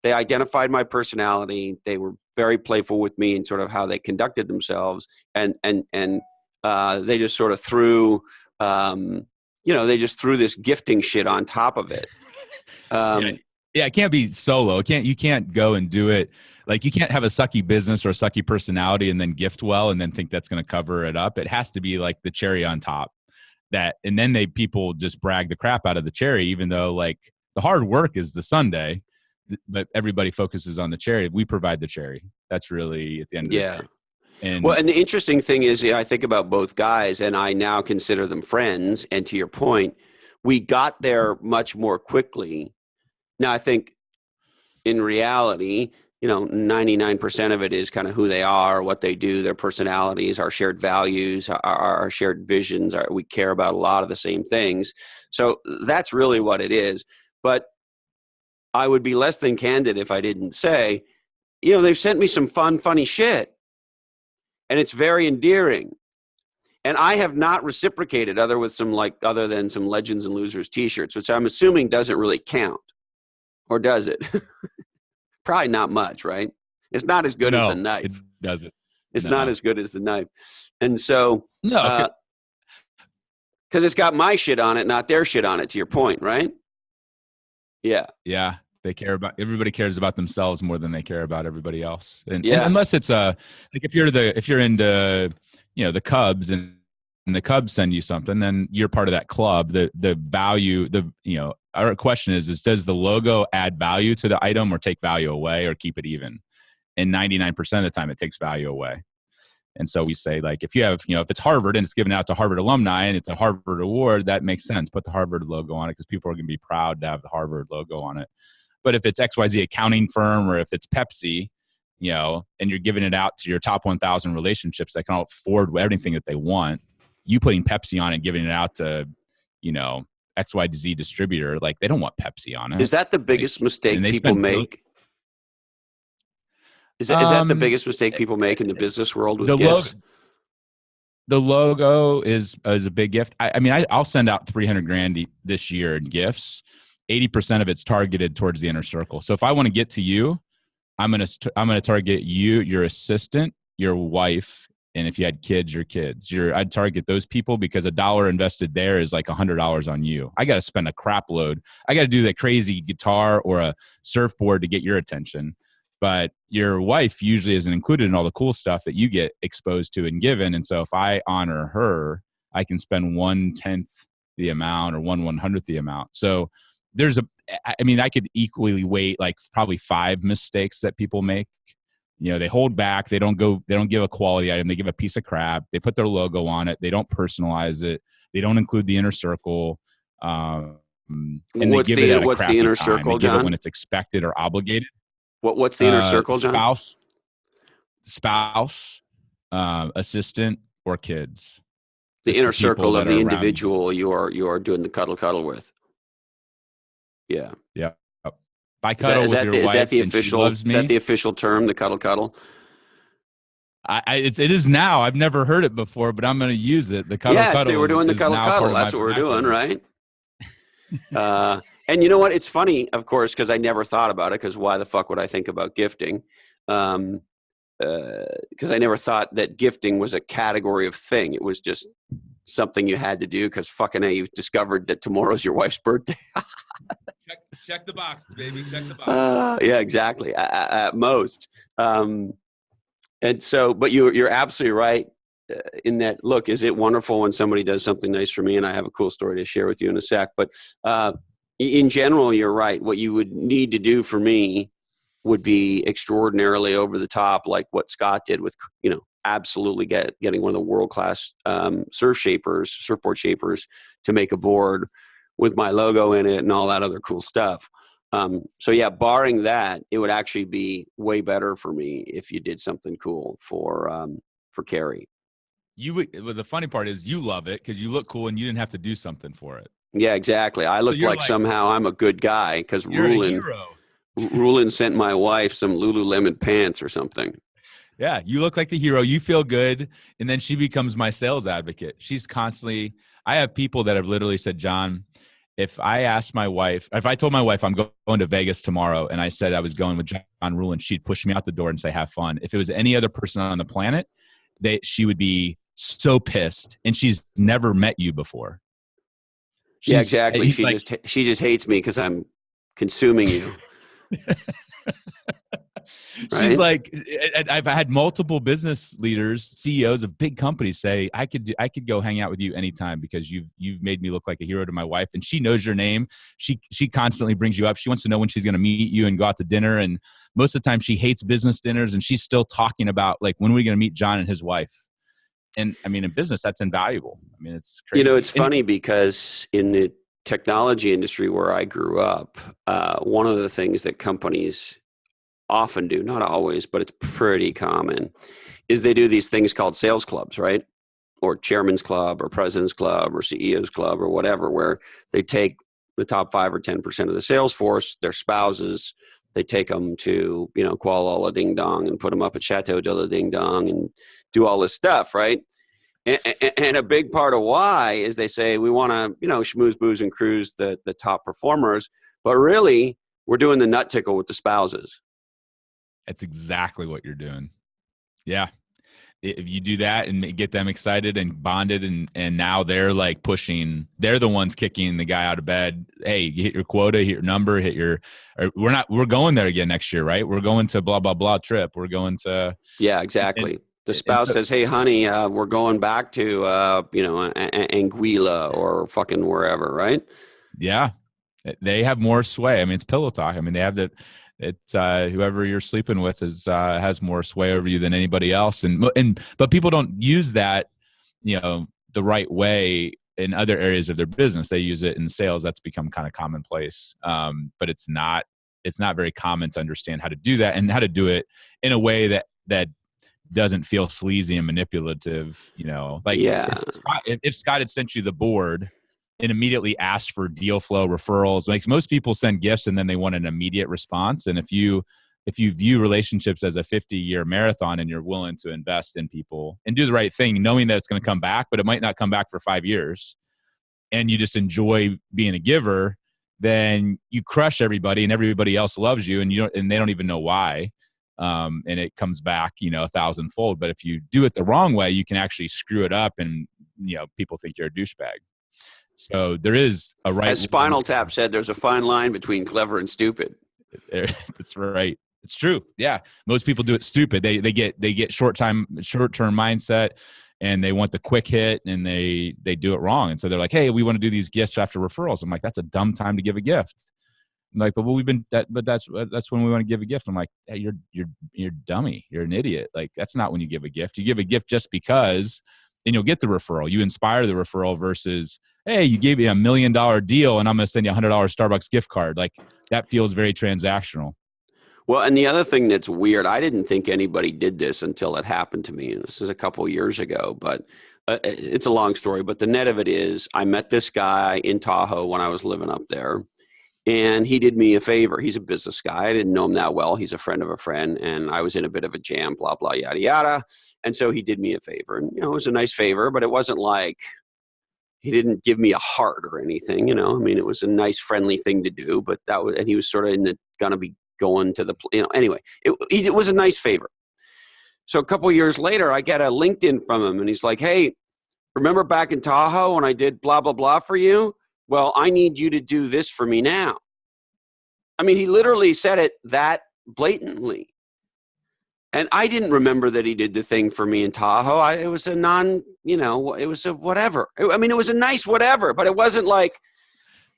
they identified my personality. They were very playful with me and sort of how they conducted themselves. And they just sort of threw, they just threw this gifting shit on top of it. Yeah, it can't be solo. You can't go and do it. Like, you can't have a sucky business or a sucky personality and then gift well and then think that's going to cover it up. It has to be like the cherry on top. And then people just brag the crap out of the cherry, even though, like, the hard work is the sundae, but everybody focuses on the cherry. We provide the cherry. That's really at the end of the day. And the interesting thing is, I think about both guys, and I now consider them friends. And to your point, we got there much more quickly. Now, I think in reality, 99% of it is kind of who they are, what they do, their personalities, our shared values, our shared visions. We care about a lot of the same things. So that's really what it is. But I would be less than candid if I didn't say, they've sent me some funny shit. And it's very endearing. And I have not reciprocated other than some Legends and Losers t-shirts, which I'm assuming doesn't really count. Or does it? Probably not much, right? It's not as good as the knife. It doesn't. It's not as good as the knife. And so, because it's got my shit on it, not their shit on it, to your point, right? Yeah. Yeah. Everybody cares about themselves more than they care about everybody else. And unless it's like, if you're into, the Cubs and the Cubs send you something, then you're part of that club. The value, our question is does the logo add value to the item or take value away or keep it even? And 99% of the time it takes value away. And so we say, like, if you have, if it's Harvard and it's given out to Harvard alumni and it's a Harvard award, that makes sense. Put the Harvard logo on it because people are going to be proud to have the Harvard logo on it. But if it's XYZ accounting firm or if it's Pepsi, and you're giving it out to your top 1,000 relationships that can all afford everything that they want, you putting Pepsi on it and giving it out to, XYZ distributor, like, they don't want Pepsi on it. Is that the biggest mistake people make? Is that the biggest mistake people make in the business world with gifts? The logo is a big gift. I'll send out $300,000 this year in gifts. 80% of it's targeted towards the inner circle. So if I want to get to you, I'm going to target you, your assistant, your wife, and if you had kids, your kids. I'd target those people because $1 invested there is like $100 on you. I got to spend a crap load. I got to do that crazy guitar or a surfboard to get your attention. But your wife usually isn't included in all the cool stuff that you get exposed to and given. And so if I honor her, I can spend 1/10 the amount or 1/100th the amount. So I could equally weight like probably 5 mistakes that people make they hold back. They don't give a quality item. They give a piece of crap. They put their logo on it. They don't personalize it. They don't include the inner circle. And they give it at a what's the crappy inner time. circle, They give it when John? it's expected or obligated. What's the inner circle, John? Spouse, assistant, or kids. The It's inner circle of the individual you are doing the cuddle with. Yeah. Yeah. I cuddle with your wife. Is that the official? Loves me. Is that the official term? The cuddle. It is now. I've never heard it before, but I'm going to use it. The cuddle. Yeah, we're doing the cuddle. That's what we're doing, right? And you know what? It's funny, of course, because I never thought about it. Because why the fuck would I think about gifting? Because I never thought that gifting was a category of thing. It was just something you had to do because fucking A, you discovered that tomorrow's your wife's birthday. Check the box, baby. Check the box. Yeah, exactly. At most. And so, but you're absolutely right in that. Look, is it wonderful when somebody does something nice for me? And I have a cool story to share with you in a sec. But in general, you're right. What you would need to do for me would be extraordinarily over the top, like what Scott did with, absolutely getting one of the world-class surfboard shapers to make a board with my logo in it and all that other cool stuff. So yeah, barring that, it would actually be way better for me if you did something cool for Carrie. Well, the funny part is you love it because you look cool and you didn't have to do something for it. Yeah, exactly. I look like somehow I'm a good guy because Ruhlin sent my wife some Lululemon pants or something. Yeah, you look like the hero. You feel good, and then she becomes my sales advocate. She's constantly. I have people that have literally said, John, if I told my wife I'm going to Vegas tomorrow, and I said I was going with John Ruhlin, she'd push me out the door and say, have fun. If it was any other person on the planet, she would be so pissed, and she's never met you before. Yeah, exactly. She just hates me because I'm consuming you. Right? She's like, I've had multiple business leaders, CEOs of big companies say, I could go hang out with you anytime because you've made me look like a hero to my wife, and she knows your name. She constantly brings you up. She wants to know when she's going to meet you and go out to dinner. And most of the time, she hates business dinners, and she's still talking about like when are we going to meet John and his wife. And I mean, in business, that's invaluable. I mean, it's crazy. It's funny because in the technology industry where I grew up, one of the things that companies often do, not always, but it's pretty common, is they do these things called sales clubs, right? Or chairman's club or president's club or CEO's club or whatever, where they take the top 5 or 10% of the sales force, their spouses, they take them to, Kuala Lumpur Ding Dong and put them up at Chateau de la Ding Dong and do all this stuff, right? And a big part of why is they say we want to, schmooze, booze, and cruise the top performers, but really we're doing the nut tickle with the spouses. That's exactly what you're doing. Yeah. If you do that and get them excited and bonded and now they're like they're the ones kicking the guy out of bed. Hey, you hit your quota, hit your number, we're going there again next year, right? We're going to blah, blah, blah trip. We're going to. Yeah, exactly. The spouse says, hey, honey, we're going back to, Anguilla or fucking wherever, right? Yeah. They have more sway. I mean, it's pillow talk. I mean, they have whoever you're sleeping with has more sway over you than anybody else. But people don't use that, the right way in other areas of their business. They use it in sales. That's become kind of commonplace. But it's not very common to understand how to do that and how to do it in a way that doesn't feel sleazy and manipulative. If Scott had sent you the board and immediately asked for deal flow referrals, like most people send gifts and then they want an immediate response. And if you view relationships as a 50-year marathon and you're willing to invest in people and do the right thing, knowing that it's going to come back, but it might not come back for 5 years, and you just enjoy being a giver, then you crush everybody and everybody else loves you and they don't even know why. And it comes back, 1,000-fold. But if you do it the wrong way, you can actually screw it up and, people think you're a douchebag. So there is a right. As Spinal Tap said, there's a fine line between clever and stupid. That's right. It's true. Yeah. Most people do it stupid. They get short-term mindset and they want the quick hit and they do it wrong. And so they're like, hey, we want to do these gifts after referrals. I'm like, that's a dumb time to give a gift. Like, but that's when we want to give a gift. I'm like, hey, you're dummy. You're an idiot. Like, that's not when you give a gift. You give a gift just because, and you'll get the referral. You inspire the referral versus, hey, you gave me $1 million deal and I'm going to send you $100 Starbucks gift card. Like, that feels very transactional. Well, and the other thing that's weird, I didn't think anybody did this until it happened to me. And this is a couple of years ago, but it's a long story. But the net of it is, I met this guy in Tahoe when I was living up there, and he did me a favor. He's a business guy. I didn't know him that well. He's a friend of a friend, and I was in a bit of a jam, blah, blah, yada, yada. And so he did me a favor. And, it was a nice favor, but it wasn't like he didn't give me a heart or anything, I mean, it was a nice, friendly thing to do, but and he was sort of going to be going to the, anyway, it was a nice favor. So a couple of years later, I get a LinkedIn from him, and he's like, hey, remember back in Tahoe when I did blah, blah, blah for you? Well, I need you to do this for me now. I mean, he literally said it that blatantly. And I didn't remember that he did the thing for me in Tahoe. It was a it was a whatever. I mean, it was a nice whatever, but it wasn't like,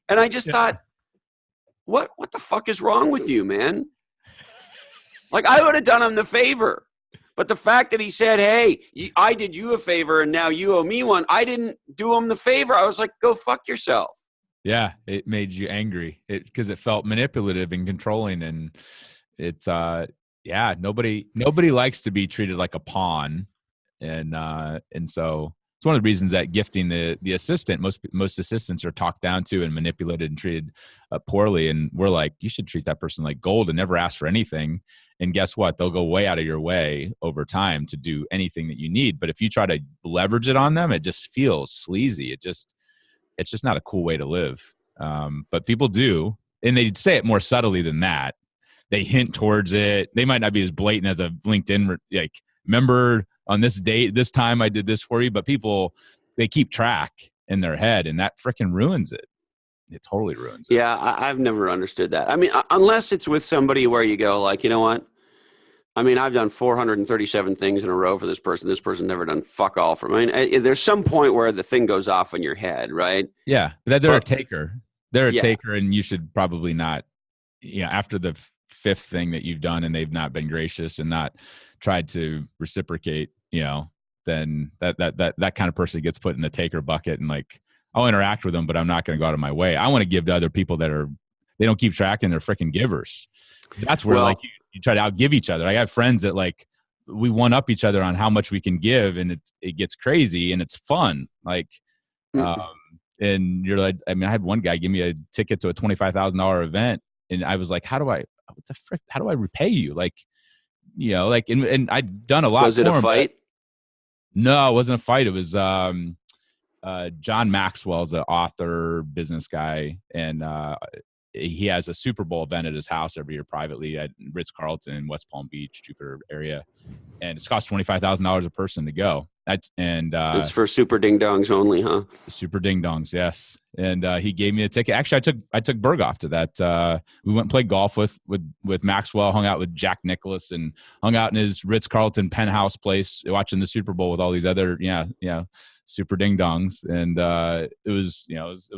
and I just thought, what the fuck is wrong with you, man? Like, I would have done him the favor. But the fact that he said, hey, I did you a favor and now you owe me one, I didn't do him the favor. I was like, go fuck yourself. Yeah, it made you angry because it felt manipulative and controlling. And it's, nobody likes to be treated like a pawn. And so it's one of the reasons that gifting the assistant, most assistants are talked down to and manipulated and treated poorly. And we're like, you should treat that person like gold and never ask for anything. And guess what? They'll go way out of your way over time to do anything that you need. But if you try to leverage it on them, it just feels sleazy. It's just not a cool way to live. But people do, and they say it more subtly than that. They hint towards it. They might not be as blatant as a LinkedIn, like, remember on this date, this time I did this for you, but people, they keep track in their head, and that freaking ruins it. It totally ruins it. Yeah, I've never understood that. I mean, unless it's with somebody where you go like, you know what? I mean, I've done 437 things in a row for this person. This person never done fuck all for me. I mean, there's some point where the thing goes off in your head, right? Yeah, but they're a taker. They're a taker, and you should probably not, after the fifth thing that you've done and they've not been gracious and not tried to reciprocate, then that kind of person gets put in the taker bucket. And like, I'll interact with them, but I'm not going to go out of my way. I want to give to other people they don't keep track and they're freaking givers. That's where you try to outgive each other. I have friends that like, we one up each other on how much we can give, and it gets crazy and it's fun. Like, and you're like, I mean, I had one guy give me a ticket to a $25,000 event, and I was like, how do I repay you? Like, and I'd done a lot. Was it a fight? No, it wasn't a fight. It was John Maxwell's an author, business guy, and he has a Super Bowl event at his house every year privately at Ritz-Carlton in West Palm Beach, Jupiter area, and it's cost $25,000 a person to go. It's for super ding dongs only, huh? Super ding dongs, yes. And he gave me a ticket. Actually, I took Berghoff to that. We went and played golf with Maxwell, hung out with Jack Nicklaus, and hung out in his Ritz-Carlton penthouse place watching the Super Bowl with all these other super ding dongs. And it was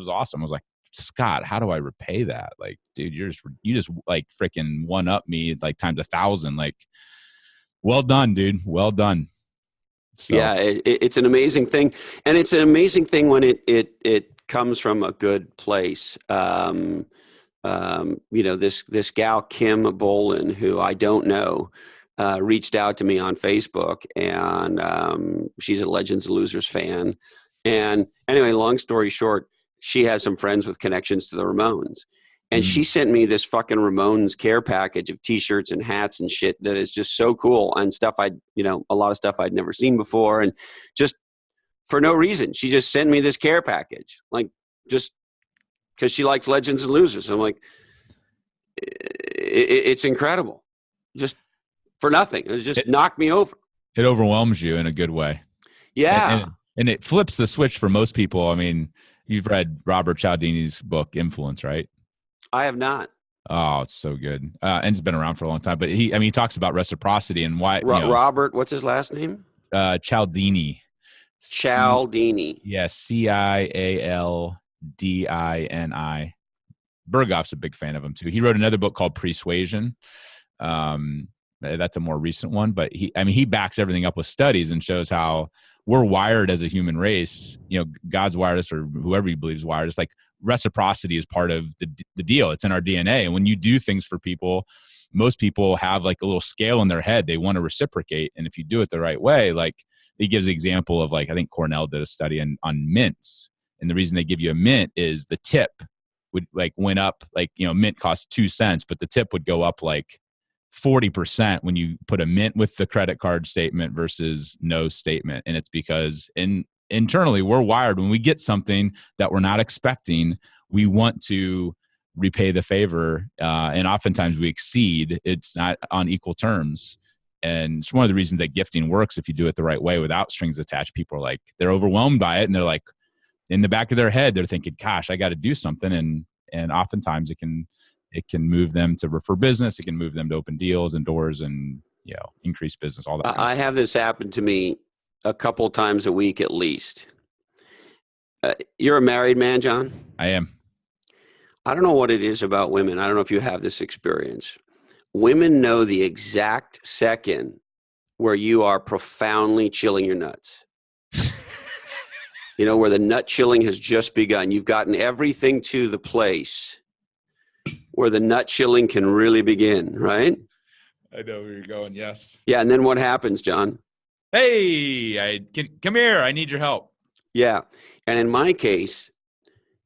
awesome. I was like, Scott, how do I repay that? Like, dude, you just like freaking one up me like times 1,000. Like, well done, dude. Well done. So. Yeah, it's an amazing thing, and it's an amazing thing when it comes from a good place. This gal Kim Bolin, who I don't know, reached out to me on Facebook, and she's a Legends of Losers fan. And anyway, long story short, she has some friends with connections to the Ramones. And she sent me this fucking Ramones care package of T-shirts and hats and shit that is just so cool, and stuff a lot of stuff I'd never seen before, and just for no reason, she just sent me this care package, like just because she likes Legends and Losers. I'm like, it's incredible, just for nothing. It just knocked me over. It overwhelms you in a good way. Yeah, and it flips the switch for most people. I mean, you've read Robert Cialdini's book Influence, right? I have not. Oh, it's so good. And it's been around for a long time. But he talks about reciprocity and why. Robert, what's his last name? Cialdini. Cialdini. Yes, Cialdini. Berghoff's a big fan of him too. He wrote another book called Persuasion. That's a more recent one, but he backs everything up with studies and shows how we're wired as a human race. God's wired us, or whoever you believe is wired. It's like reciprocity is part of the deal. It's in our DNA. And when you do things for people, most people have like a little scale in their head. They want to reciprocate. And if you do it the right way, like he gives the example of, like, I think Cornell did a study on mints. And the reason they give you a mint is the tip would went up, mint costs 2 cents, but the tip would go up like 40% when you put a mint with the credit card statement versus no statement. And it's because internally we're wired, when we get something that we're not expecting, we want to repay the favor. And oftentimes we exceed. It's not on equal terms. And it's one of the reasons that gifting works if you do it the right way without strings attached. People are they're overwhelmed by it. And they're like, in the back of their head, they're thinking, gosh, I got to do something. And oftentimes it can move them to refer business. It can move them to open deals and doors and, increase business, all that. I have this happen to me a couple times a week at least. You're a married man, John? I am. I don't know what it is about women. I don't know if you have this experience. Women know the exact second where you are profoundly chilling your nuts. Where the nut chilling has just begun. You've gotten everything to the place where the nut chilling can really begin, right? I know where you're going, yes. Yeah, and then what happens, John? Hey, come here. I need your help. Yeah, and in my case,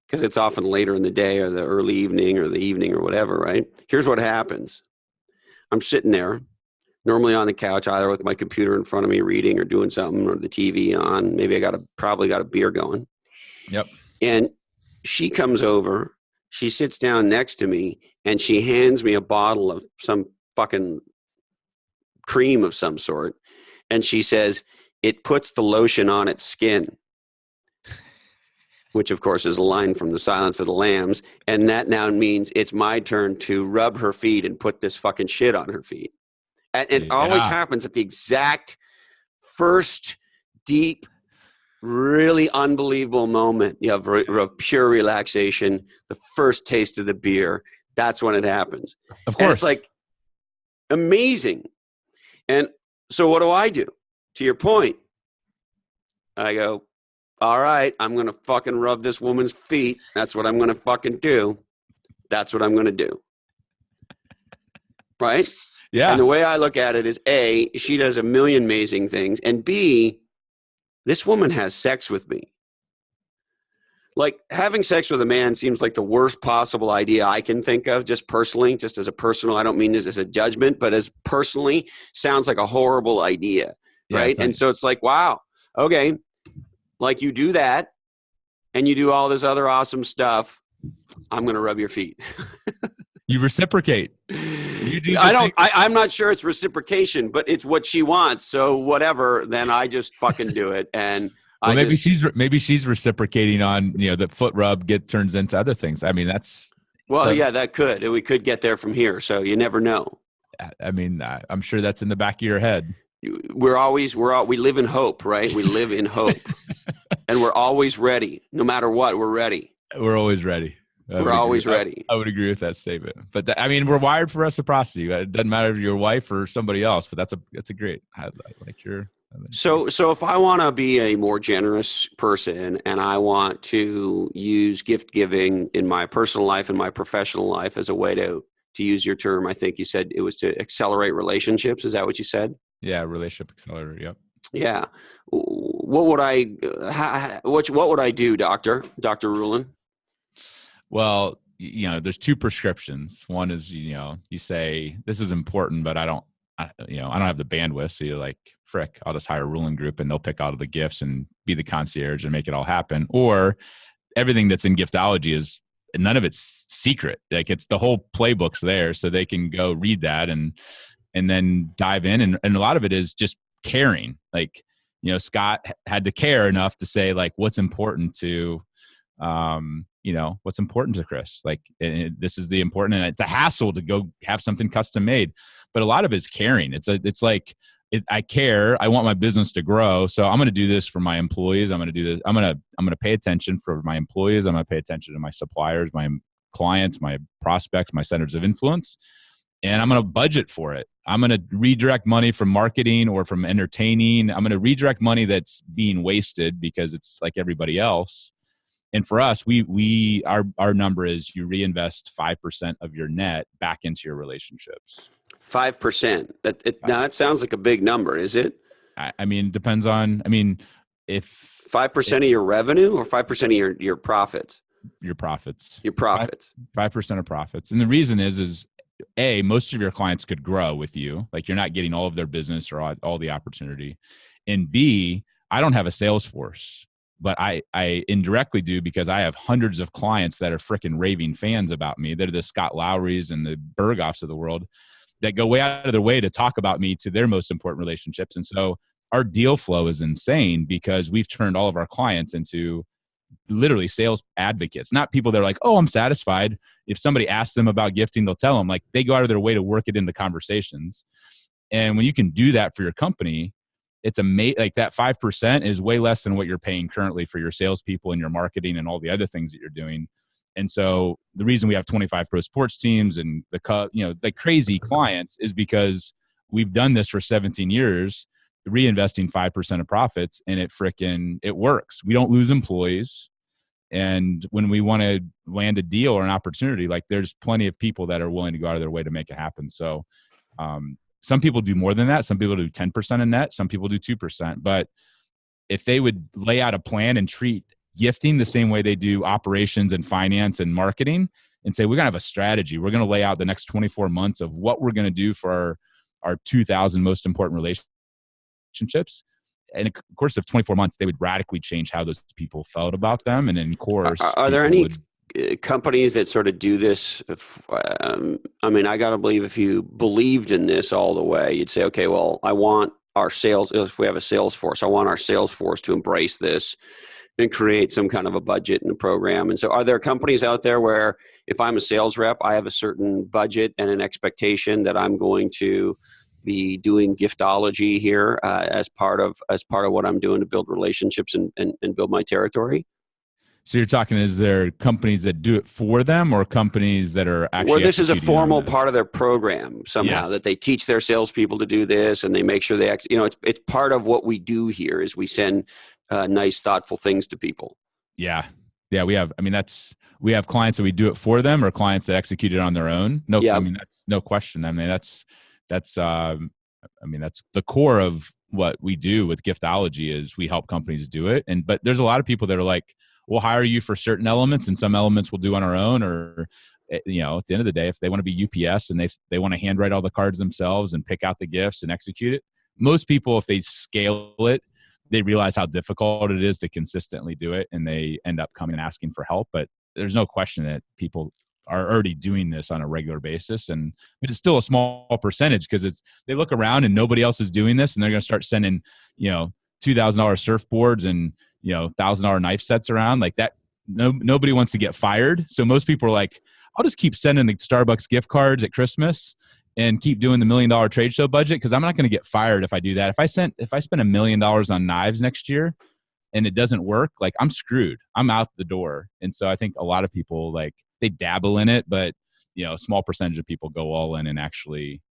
because it's often later in the day or the early evening or the evening or whatever, right? Here's what happens. I'm sitting there, normally on the couch, either with my computer in front of me reading or doing something, or the TV on. Maybe I probably got a beer going. Yep. And she comes over, she sits down next to me, and she hands me a bottle of some fucking cream of some sort. And she says, it puts the lotion on its skin, which of course is a line from The Silence of the Lambs. And that now means it's my turn to rub her feet and put this fucking shit on her feet. And it always happens at the exact first deep, really unbelievable moment of pure relaxation, the first taste of the beer. That's when it happens. Of course. And it's like amazing. And so what do? To your point, I go, all right, I'm going to fucking rub this woman's feet. That's what I'm going to fucking do. That's what I'm going to do. Right? Yeah. And the way I look at it is, A, she does a million amazing things. And B, this woman has sex with me. Like, having sex with a man seems like the worst possible idea I can think of, just personally, just as a personal, I don't mean this as a judgment, but as personally, sounds like a horrible idea. Yeah, right? And so it's like, wow, okay. Like, you do that and you do all this other awesome stuff. I'm going to rub your feet. You reciprocate. I'm not sure it's reciprocation, but it's what she wants. So whatever, then I just fucking do it. And maybe she's reciprocating on, the foot rub turns into other things. I mean, yeah, that could. We could get there from here. So you never know. I mean, I'm sure that's in the back of your head. We live in hope, right? We live in hope. And we're always ready. No matter what, we're ready. We're always ready. We're always ready. I would agree with that statement. But we're wired for reciprocity. It doesn't matter if you're your wife or somebody else, but that's a great, I like your. So if I want to be a more generous person and I want to use gift giving in my personal life and my professional life as a way to use your term, I think you said it was to accelerate relationships. Is that what you said? Yeah, relationship accelerator. Yep. Yeah. What would I do, Dr. Ruhlin? Well, there's two prescriptions. One is, you say this is important, but I don't have the bandwidth. So you're like, frick, I'll just hire a Ruhlin group and they'll pick out of the gifts and be the concierge and make it all happen. Or everything that's in giftology none of it's secret. Like, it's the whole playbook's there, so they can go read that and then dive in. And a lot of it is just caring. Like, Scott had to care enough to say, like, what's important to, what's important to Chris. Like, this is the important, and it's a hassle to go have something custom made. But a lot of it's caring. I care. I want my business to grow. So I'm going to do this for my employees. I'm going to do this. I'm going to pay attention for my employees. I'm going to pay attention to my suppliers, my clients, my prospects, my centers of influence, and I'm going to budget for it. I'm going to redirect money from marketing or from entertaining. I'm going to redirect money that's being wasted because it's like everybody else. And for us, our number is you reinvest 5% of your net back into your relationships. 5%. Now that sounds like a big number. Is it? I mean, it depends on. I mean, if 5% of your revenue or 5% of your profits. Your profits. Your profits. 5% of profits, and the reason is A, most of your clients could grow with you. Like you're not getting all of their business or all the opportunity. And B, I don't have a sales force, but I indirectly do because I have hundreds of clients that are freaking raving fans about me. They're the Scott Lowrys and the Berghoffs of the world that go way out of their way to talk about me to their most important relationships. And so our deal flow is insane because we've turned all of our clients into literally sales advocates, not people that are like, oh, I'm satisfied. If somebody asks them about gifting, they'll tell them. Like they go out of their way to work it into conversations. And when you can do that for your company, it's amazing. Like that 5% is way less than what you're paying currently for your salespeople and your marketing and all the other things that you're doing. And so the reason we have 25 pro sports teams and the crazy clients is because we've done this for 17 years, reinvesting 5% of profits, and it works. We don't lose employees. And when we want to land a deal or an opportunity, like there's plenty of people that are willing to go out of their way to make it happen. So some people do more than that. Some people do 10% of net. Some people do 2%. But if they would lay out a plan and treat gifting the same way they do operations and finance and marketing and say, we're going to have a strategy. We're going to lay out the next 24 months of what we're going to do for our 2,000 most important relationships. And in the course of 24 months, they would radically change how those people felt about them. And in course, are there any companies that sort of do this? I mean, I got to believe if you believed in this all the way, you'd say, okay, well, I want our sales, if we have a sales force, I want our sales force to embrace this and create some kind of a budget and a program. And so are there companies out there where if I'm a sales rep, I have a certain budget and an expectation that I'm going to be doing giftology here as part of what I'm doing to build relationships and build my territory? So you're talking, is there companies that do it for them or companies that are actually? Well, this is a formal part of their program somehow, yes, that they teach their salespeople to do this and they make sure they it's part of what we do here is we send nice, thoughtful things to people. Yeah. We have, we have clients that we do it for them or clients that execute it on their own. No, yeah. That's no question. That's the core of what we do with giftology is we help companies do it. But there's a lot of people that are like, we'll hire you for certain elements and some elements we'll do on our own, or, at the end of the day, if they want to be UPS and they want to handwrite all the cards themselves and pick out the gifts and execute it. Most people, if they scale it, they realize how difficult it is to consistently do it and they end up coming and asking for help. But there's no question that people are already doing this on a regular basis. But it's still a small percentage because they look around and nobody else is doing this and they're going to start sending, $2,000 surfboards and, $1,000 knife sets around like that. Nobody wants to get fired. So most people are like, I'll just keep sending the Starbucks gift cards at Christmas and keep doing the $1 million trade show budget because I'm not going to get fired if I do that. If I spend $1 million on knives next year and it doesn't work, like I'm screwed. I'm out the door. And so I think a lot of people they dabble in it, but a small percentage of people go all in and actually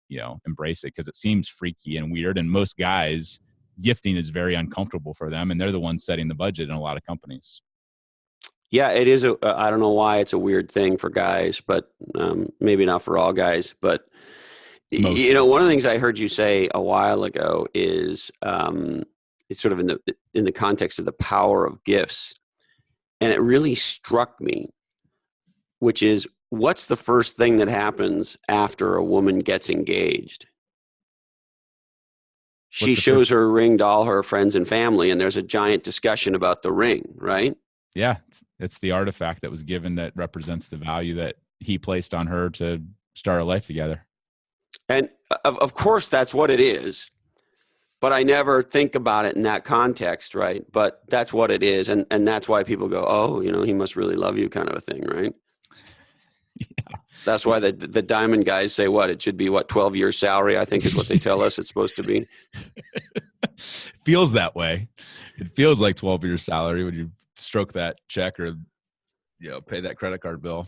embrace it because it seems freaky and weird. And most guys, gifting is very uncomfortable for them, and they're the ones setting the budget in a lot of companies. Yeah, it is. I don't know why it's a weird thing for guys, but maybe not for all guys. But one of the things I heard you say a while ago is it's sort of in the context of the power of gifts, and it really struck me, which is what's the first thing that happens after a woman gets engaged? She shows her ring to all her friends and family, and there's a giant discussion about the ring, right? Yeah, it's the artifact that was given that represents the value that he placed on her to start a life together. And of course, that's what it is. But I never think about it in that context, right? But that's what it is. And that's why people go, oh, he must really love you kind of a thing, right? Yeah. That's why the diamond guys say what? It should be 12 years salary, I think is what they tell us it's supposed to be. Feels that way. It feels like 12 years salary when you stroke that check or pay that credit card bill.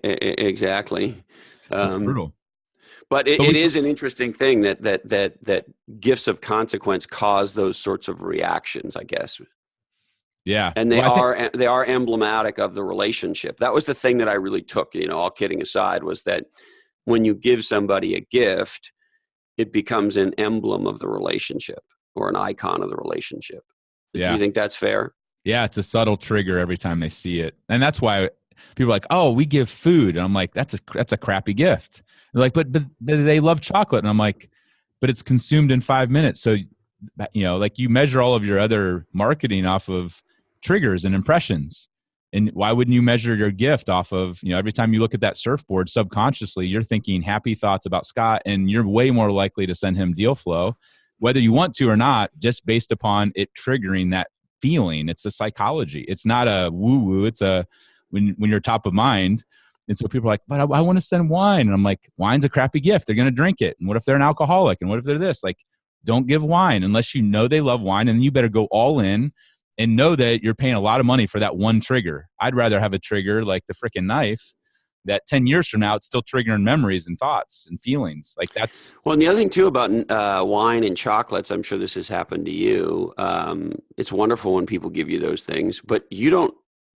Exactly. That's brutal. But it is an interesting thing that gifts of consequence cause those sorts of reactions, I guess. Yeah. And they are emblematic of the relationship. That was the thing that I really took, all kidding aside, was that when you give somebody a gift, it becomes an emblem of the relationship or an icon of the relationship. Yeah. Do you think that's fair? Yeah, it's a subtle trigger every time they see it. And that's why people are like, "Oh, we give food." And I'm like, that's a crappy gift. They're like, but they love chocolate. And I'm like, but it's consumed in 5 minutes. So, like you measure all of your other marketing off of triggers and impressions. And why wouldn't you measure your gift off of, every time you look at that surfboard, subconsciously, you're thinking happy thoughts about Scott, and you're way more likely to send him deal flow, whether you want to or not, just based upon it triggering that feeling. It's a psychology. It's not a woo-woo. It's when you're top of mind. And so people are like, but I want to send wine. And I'm like, wine's a crappy gift. They're going to drink it. And what if they're an alcoholic? And what if they're this? Like, don't give wine unless you know they love wine, and you better go all in and know that you're paying a lot of money for that one trigger. I'd rather have a trigger like the freaking knife that 10 years from now, it's still triggering memories and thoughts and feelings. Like that's. Well, and the other thing too about wine and chocolates, I'm sure this has happened to you. It's wonderful when people give you those things, but you don't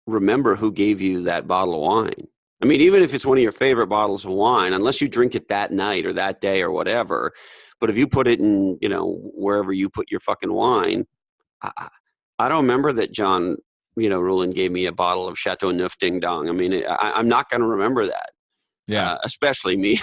remember who gave you that bottle of wine. I mean, even if it's one of your favorite bottles of wine, unless you drink it that night or that day or whatever, but if you put it in, wherever you put your fucking wine, I don't remember that John, Ruhlin gave me a bottle of Chateau Neuf Ding Dong. I mean, I'm not going to remember that. Yeah. Especially me.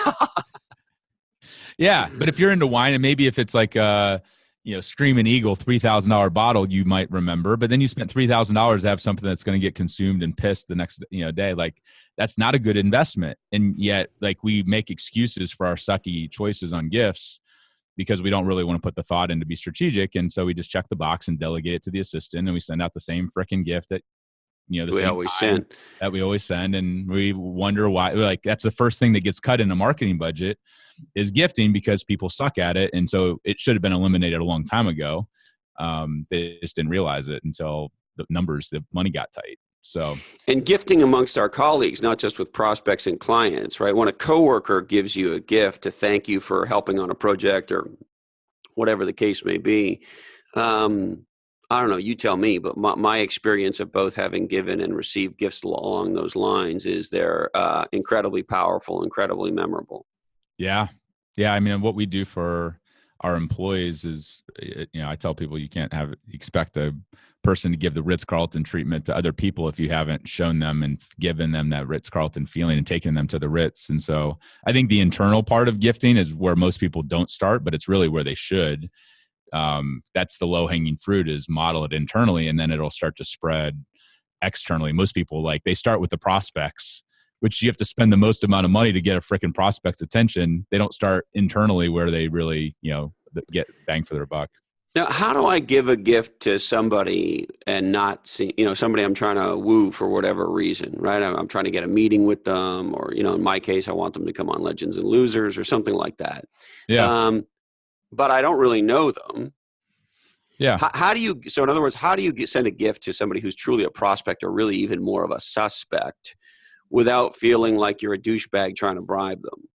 Yeah. But if you're into wine, and maybe if it's like Screaming Eagle $3,000 bottle, you might remember, but then you spent $3,000 to have something that's going to get consumed and pissed the next day. Like that's not a good investment. And yet, like, we make excuses for our sucky choices on gifts because we don't really want to put the thought in to be strategic. And so we just check the box and delegate it to the assistant, and we send out the same freaking gift that we always send. And we wonder why. Like, that's the first thing that gets cut in a marketing budget is gifting, because people suck at it. And so it should have been eliminated a long time ago. They just didn't realize it until the money got tight. So, and gifting amongst our colleagues, not just with prospects and clients, right? When a coworker gives you a gift to thank you for helping on a project or whatever the case may be, I don't know, you tell me, but my experience of both having given and received gifts along those lines is they're incredibly powerful, incredibly memorable. Yeah. Yeah. I mean, what we do for our employees is, I tell people you can't expect a person to give the Ritz-Carlton treatment to other people if you haven't shown them and given them that Ritz-Carlton feeling and taken them to the Ritz. And so I think the internal part of gifting is where most people don't start, but it's really where they should. That's the low-hanging fruit, is model it internally, and then it'll start to spread externally. Most people, they start with the prospects, which you have to spend the most amount of money to get a freaking prospect's attention. They don't start internally where they really, get bang for their buck. Now, how do I give a gift to somebody and not see, somebody I'm trying to woo for whatever reason, right? I'm trying to get a meeting with them, or, in my case, I want them to come on Legends and Losers or something like that. Yeah. But I don't really know them. Yeah. So in other words, how do you send a gift to somebody who's truly a prospect or really even more of a suspect without feeling like you're a douchebag trying to bribe them?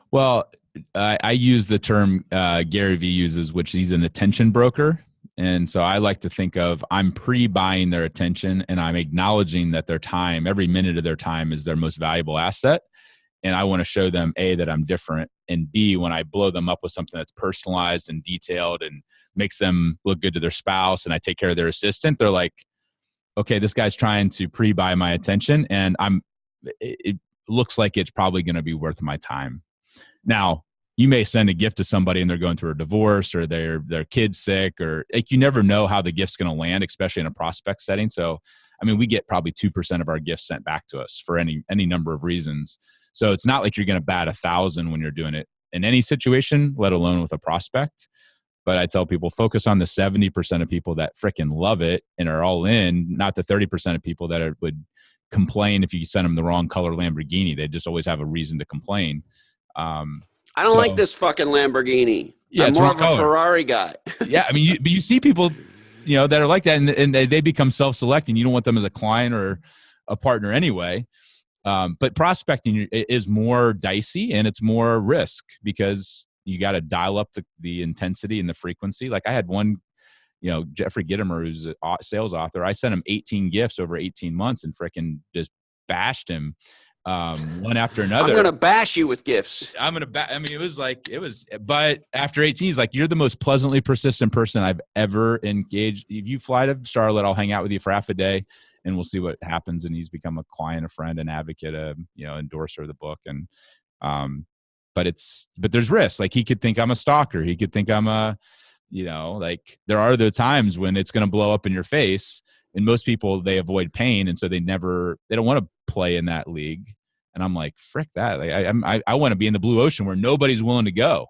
Well, I use the term Gary Vee uses, which he's an attention broker. And so I like to think of, I'm pre-buying their attention, and I'm acknowledging that their time, every minute of their time, is their most valuable asset. And I want to show them, A, that I'm different, and B, when I blow them up with something that's personalized and detailed and makes them look good to their spouse, and I take care of their assistant, they're like, okay, this guy's trying to pre-buy my attention, and it looks like it's probably going to be worth my time. Now, you may send a gift to somebody and they're going through a divorce, or their kid's sick, or you never know how the gift's going to land, especially in a prospect setting. So, I mean, we get probably 2% of our gifts sent back to us for any number of reasons. So it's not like you're going to bat 1,000 when you're doing it in any situation, let alone with a prospect. But I tell people, focus on the 70% of people that freaking love it and are all in, not the 30% of people that would complain if you send them the wrong color Lamborghini. They just always have a reason to complain. I don't like this fucking Lamborghini. Yeah, I'm more of a Ferrari guy. Yeah, I mean, but you see people that are like that, and they become self-selecting. You don't want them as a client or a partner anyway. But prospecting is more dicey and it's more risk because you got to dial up the intensity and the frequency. Like I had one, Jeffrey Gitomer, who's a sales author. I sent him 18 gifts over 18 months and frickin' just bashed him one after another. I'm going to bash you with gifts. But after 18, he's like, you're the most pleasantly persistent person I've ever engaged. If you fly to Charlotte, I'll hang out with you for half a day and we'll see what happens. And he's become a client, a friend, an advocate, endorser of the book. And, but there's risk. Like he could think I'm a stalker. He could think I'm like there are the times when it's going to blow up in your face, and most people, they avoid pain. And so they don't want to play in that league. And I'm like, frick that. Like, I want to be in the blue ocean where nobody's willing to go.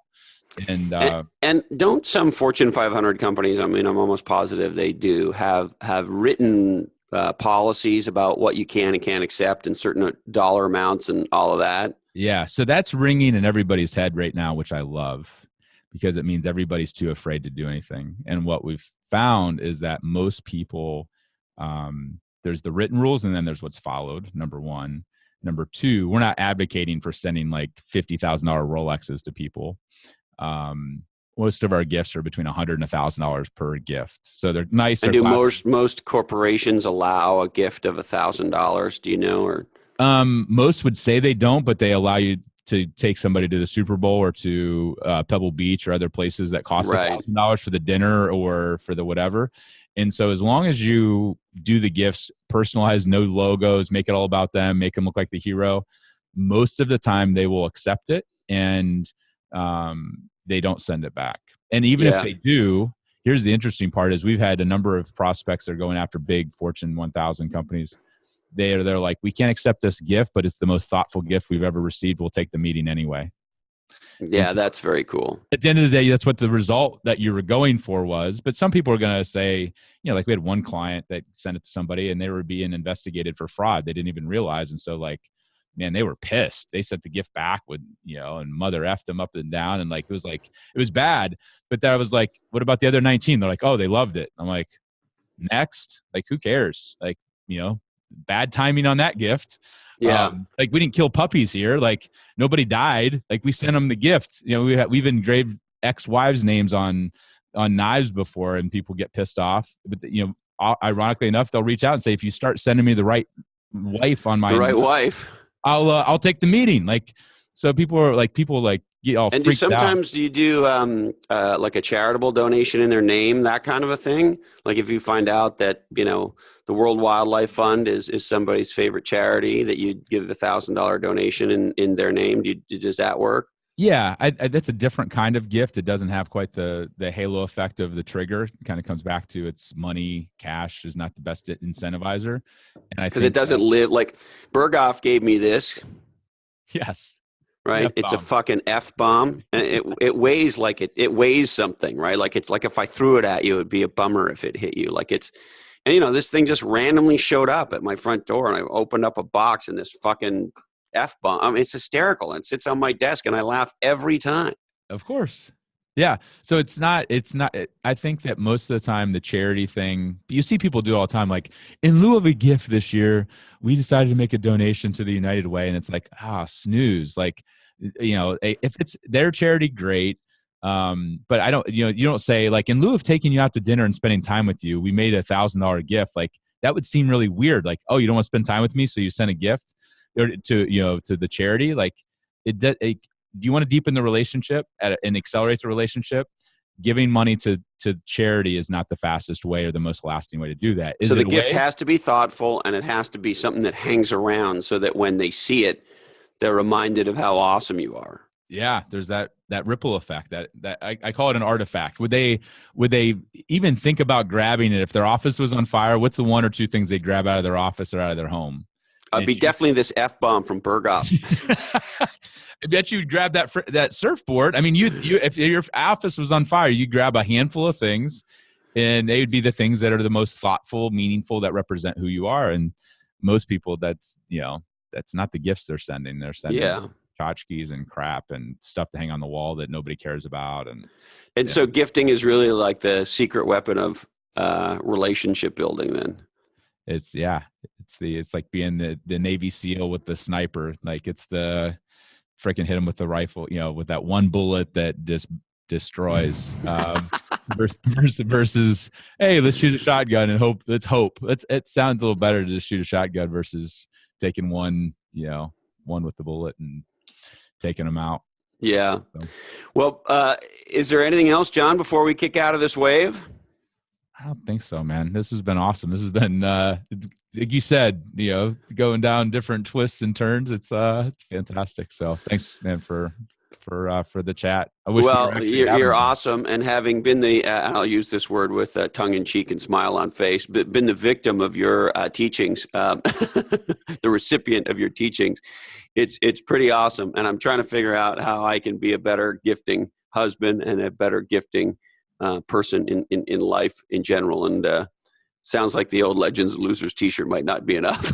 And don't some Fortune 500 companies, I'm almost positive they do have written policies about what you can and can't accept and certain dollar amounts and all of that. Yeah. So that's ringing in everybody's head right now, which I love because it means everybody's too afraid to do anything. And what we've found is that most people, there's the written rules and then there's what's followed. Number one. Number two, we're not advocating for sending like $50,000 Rolexes to people. Most of our gifts are between $100 and $1,000 per gift. So they're nice. And do most corporations allow a gift of $1,000? Do you know? Or most would say they don't, but they allow you to take somebody to the Super Bowl or to Pebble Beach or other places that cost $1,000 for the dinner or for the whatever. And so as long as you do the gifts, personalize, no logos, make it all about them, make them look like the hero, most of the time they will accept it and they don't send it back. And even if they do, here's the interesting part is we've had a number of prospects that are going after big Fortune 1000 companies. They're like, we can't accept this gift, but it's the most thoughtful gift we've ever received. We'll take the meeting anyway. Yeah, that's very cool. At the end of the day, that's what the result that you were going for was. But some people are going to say, like we had one client that sent it to somebody and they were being investigated for fraud. They didn't even realize. And so like, man, they were pissed. They sent the gift back with, and mother effed them up and down. And like, it was bad. But then I was like, what about the other 19? They're like, oh, they loved it. I'm like, next, like, who cares? Like, bad timing on that gift. Yeah. Like we didn't kill puppies here. Like nobody died. Like we sent them the gift. We've engraved ex-wives' names on knives before and people get pissed off. But ironically enough, they'll reach out and say, if you start sending me the right wife on my wife, I'll take the meeting. Like, so people get all freaked out. And do you do like a charitable donation in their name, that kind of a thing? Like if you find out that, the World Wildlife Fund is somebody's favorite charity, that you give $1,000 donation in their name. Does that work? Yeah, that's a different kind of gift. It doesn't have quite the halo effect of the trigger. It kind of comes back to it's money. Cash is not the best incentivizer. And because it doesn't live like Berghoff gave me this. Yes. Right. It's a fucking F-bomb. And it weighs like it weighs something, right? Like it's like if I threw it at you, it'd be a bummer if it hit you. Like and this thing just randomly showed up at my front door and I opened up a box and this fucking F-bomb. It's hysterical and sits on my desk and I laugh every time. Of course. Yeah. So it's not, I think that most of the time the charity thing, you see people do all the time, like in lieu of a gift this year, we decided to make a donation to the United Way. And it's like, snooze. Like, if it's their charity, great. But I don't, you don't say like in lieu of taking you out to dinner and spending time with you, we made $1,000 gift. Like that would seem really weird. Like, oh, you don't want to spend time with me. So you send a gift to the charity. Like do you want to deepen the relationship and accelerate the relationship? Giving money to charity is not the fastest way or the most lasting way to do that. So the gift has to be thoughtful and it has to be something that hangs around so that when they see it, they're reminded of how awesome you are. Yeah, there's that ripple effect that I call it an artifact. Would they even think about grabbing it if their office was on fire? What's the one or two things they grab out of their office or out of their home? It'd be definitely this F-bomb from Berghoff. I bet you'd grab that surfboard. I mean, if your office was on fire, you'd grab a handful of things, and they would be the things that are the most thoughtful, meaningful, that represent who you are. And most people, that's not the gifts they're sending. They're sending tchotchkes and crap and stuff to hang on the wall that nobody cares about. And so gifting is really like the secret weapon of relationship building then. It's like being the Navy SEAL with the sniper. Like it's the freaking hit him with the rifle, with that one bullet that just destroys. Versus, hey, let's shoot a shotgun and hope. It sounds a little better to just shoot a shotgun versus taking one with the bullet and taking them out. Yeah. So. Well, is there anything else, John, before we kick out of this wave? I don't think so, man. This has been awesome. This has been, like you said, going down different twists and turns. It's fantastic. So thanks, man, for the chat. I wish you're awesome. And having been I'll use this word with tongue in cheek and smile on face, but been the victim of your teachings, the recipient of your teachings. It's pretty awesome. And I'm trying to figure out how I can be a better gifting husband and a better gifting person in life in general. And sounds like the old Legends of Losers t-shirt might not be enough.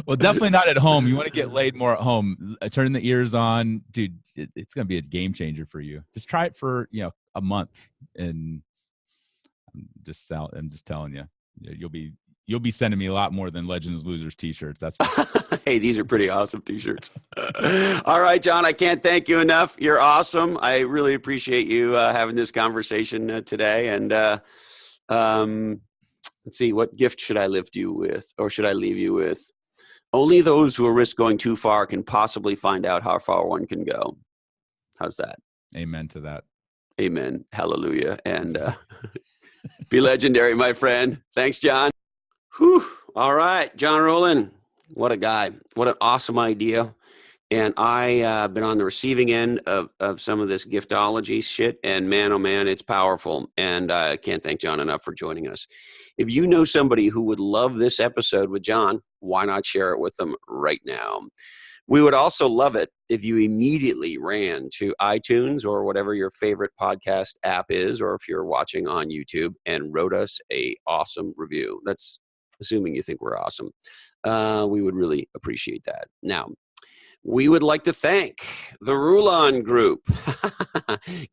Well, definitely not at home. You want to get laid more at home. Turn the ears on, dude. It's going to be a game changer for you. Just try it for a month, and I'm just telling you, you'll be sending me a lot more than Legends of Losers t-shirts. That's hey, these are pretty awesome t-shirts. All right, John, I can't thank you enough. You're awesome. I really appreciate you having this conversation today. And let's see, what gift should I lift you with, or should I leave you with? Only those who risk going too far can possibly find out how far one can go. How's that? Amen to that. Amen. Hallelujah. And be legendary, my friend. Thanks, John. Whew. All right. John Ruhlin. What a guy. What an awesome idea. And I've been on the receiving end of some of this giftology shit. And man, oh man, it's powerful. And I can't thank John enough for joining us. If you know somebody who would love this episode with John, why not share it with them right now? We would also love it if you immediately ran to iTunes or whatever your favorite podcast app is, or if you're watching on YouTube, and wrote us a awesome review. That's assuming you think we're awesome. We would really appreciate that. Now, we would like to thank the Ruhlin Group,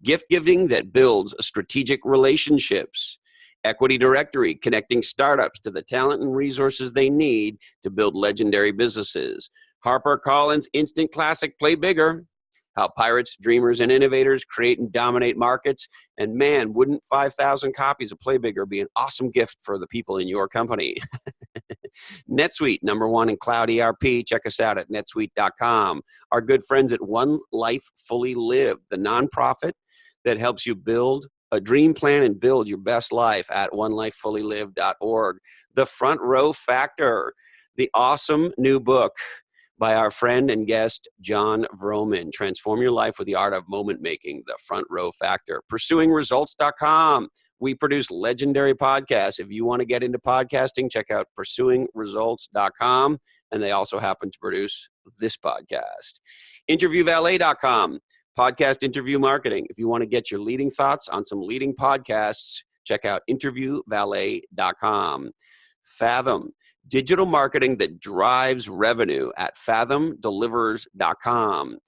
gift giving that builds strategic relationships. Equity Directory, connecting startups to the talent and resources they need to build legendary businesses. HarperCollins Instant Classic Play Bigger, how pirates, dreamers, and innovators create and dominate markets. And man, wouldn't 5,000 copies of Play Bigger be an awesome gift for the people in your company? NetSuite, #1 in cloud ERP. Check us out at netsuite.com. Our good friends at One Life Fully Lived, the nonprofit that helps you build a dream plan and build your best life at onelifefullylived.org. The Front Row Factor, the awesome new book by our friend and guest, John Vroman. Transform your life with the art of moment making, the Front Row Factor. PursuingResults.com. We produce legendary podcasts. If you want to get into podcasting, check out PursuingResults.com. And they also happen to produce this podcast. InterviewValet.com. Podcast interview marketing. If you want to get your leading thoughts on some leading podcasts, check out interviewvalet.com. Fathom, digital marketing that drives revenue at fathomdelivers.com.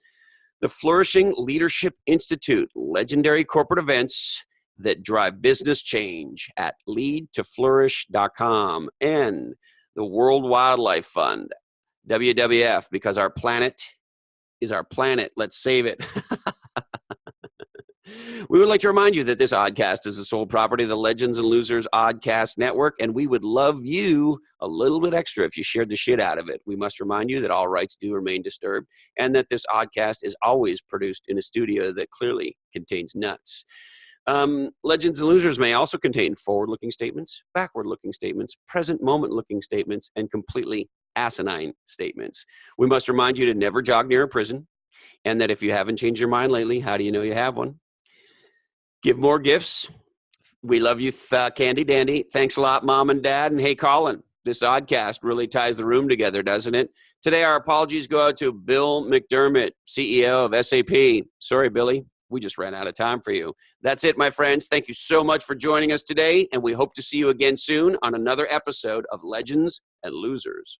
The Flourishing Leadership Institute, legendary corporate events that drive business change at leadtoflourish.com. And the World Wildlife Fund, WWF, because our planet is our planet. Let's save it. We would like to remind you that this oddcast is the sole property of the Legends and Losers Oddcast Network, and we would love you a little bit extra if you shared the shit out of it. We must remind you that all rights do remain disturbed, and that this oddcast is always produced in a studio that clearly contains nuts. Legends and Losers may also contain forward-looking statements, backward-looking statements, present moment-looking statements, and completely asinine statements. We must remind you to never jog near a prison, and that if you haven't changed your mind lately, how do you know you have one? Give more gifts. We love you, Candy Dandy. Thanks a lot, Mom and Dad. And hey, Colin, this oddcast really ties the room together, doesn't it? Today, our apologies go out to Bill McDermott, CEO of SAP. Sorry, Billy. We just ran out of time for you. That's it, my friends. Thank you so much for joining us today, and we hope to see you again soon on another episode of Legends and Losers.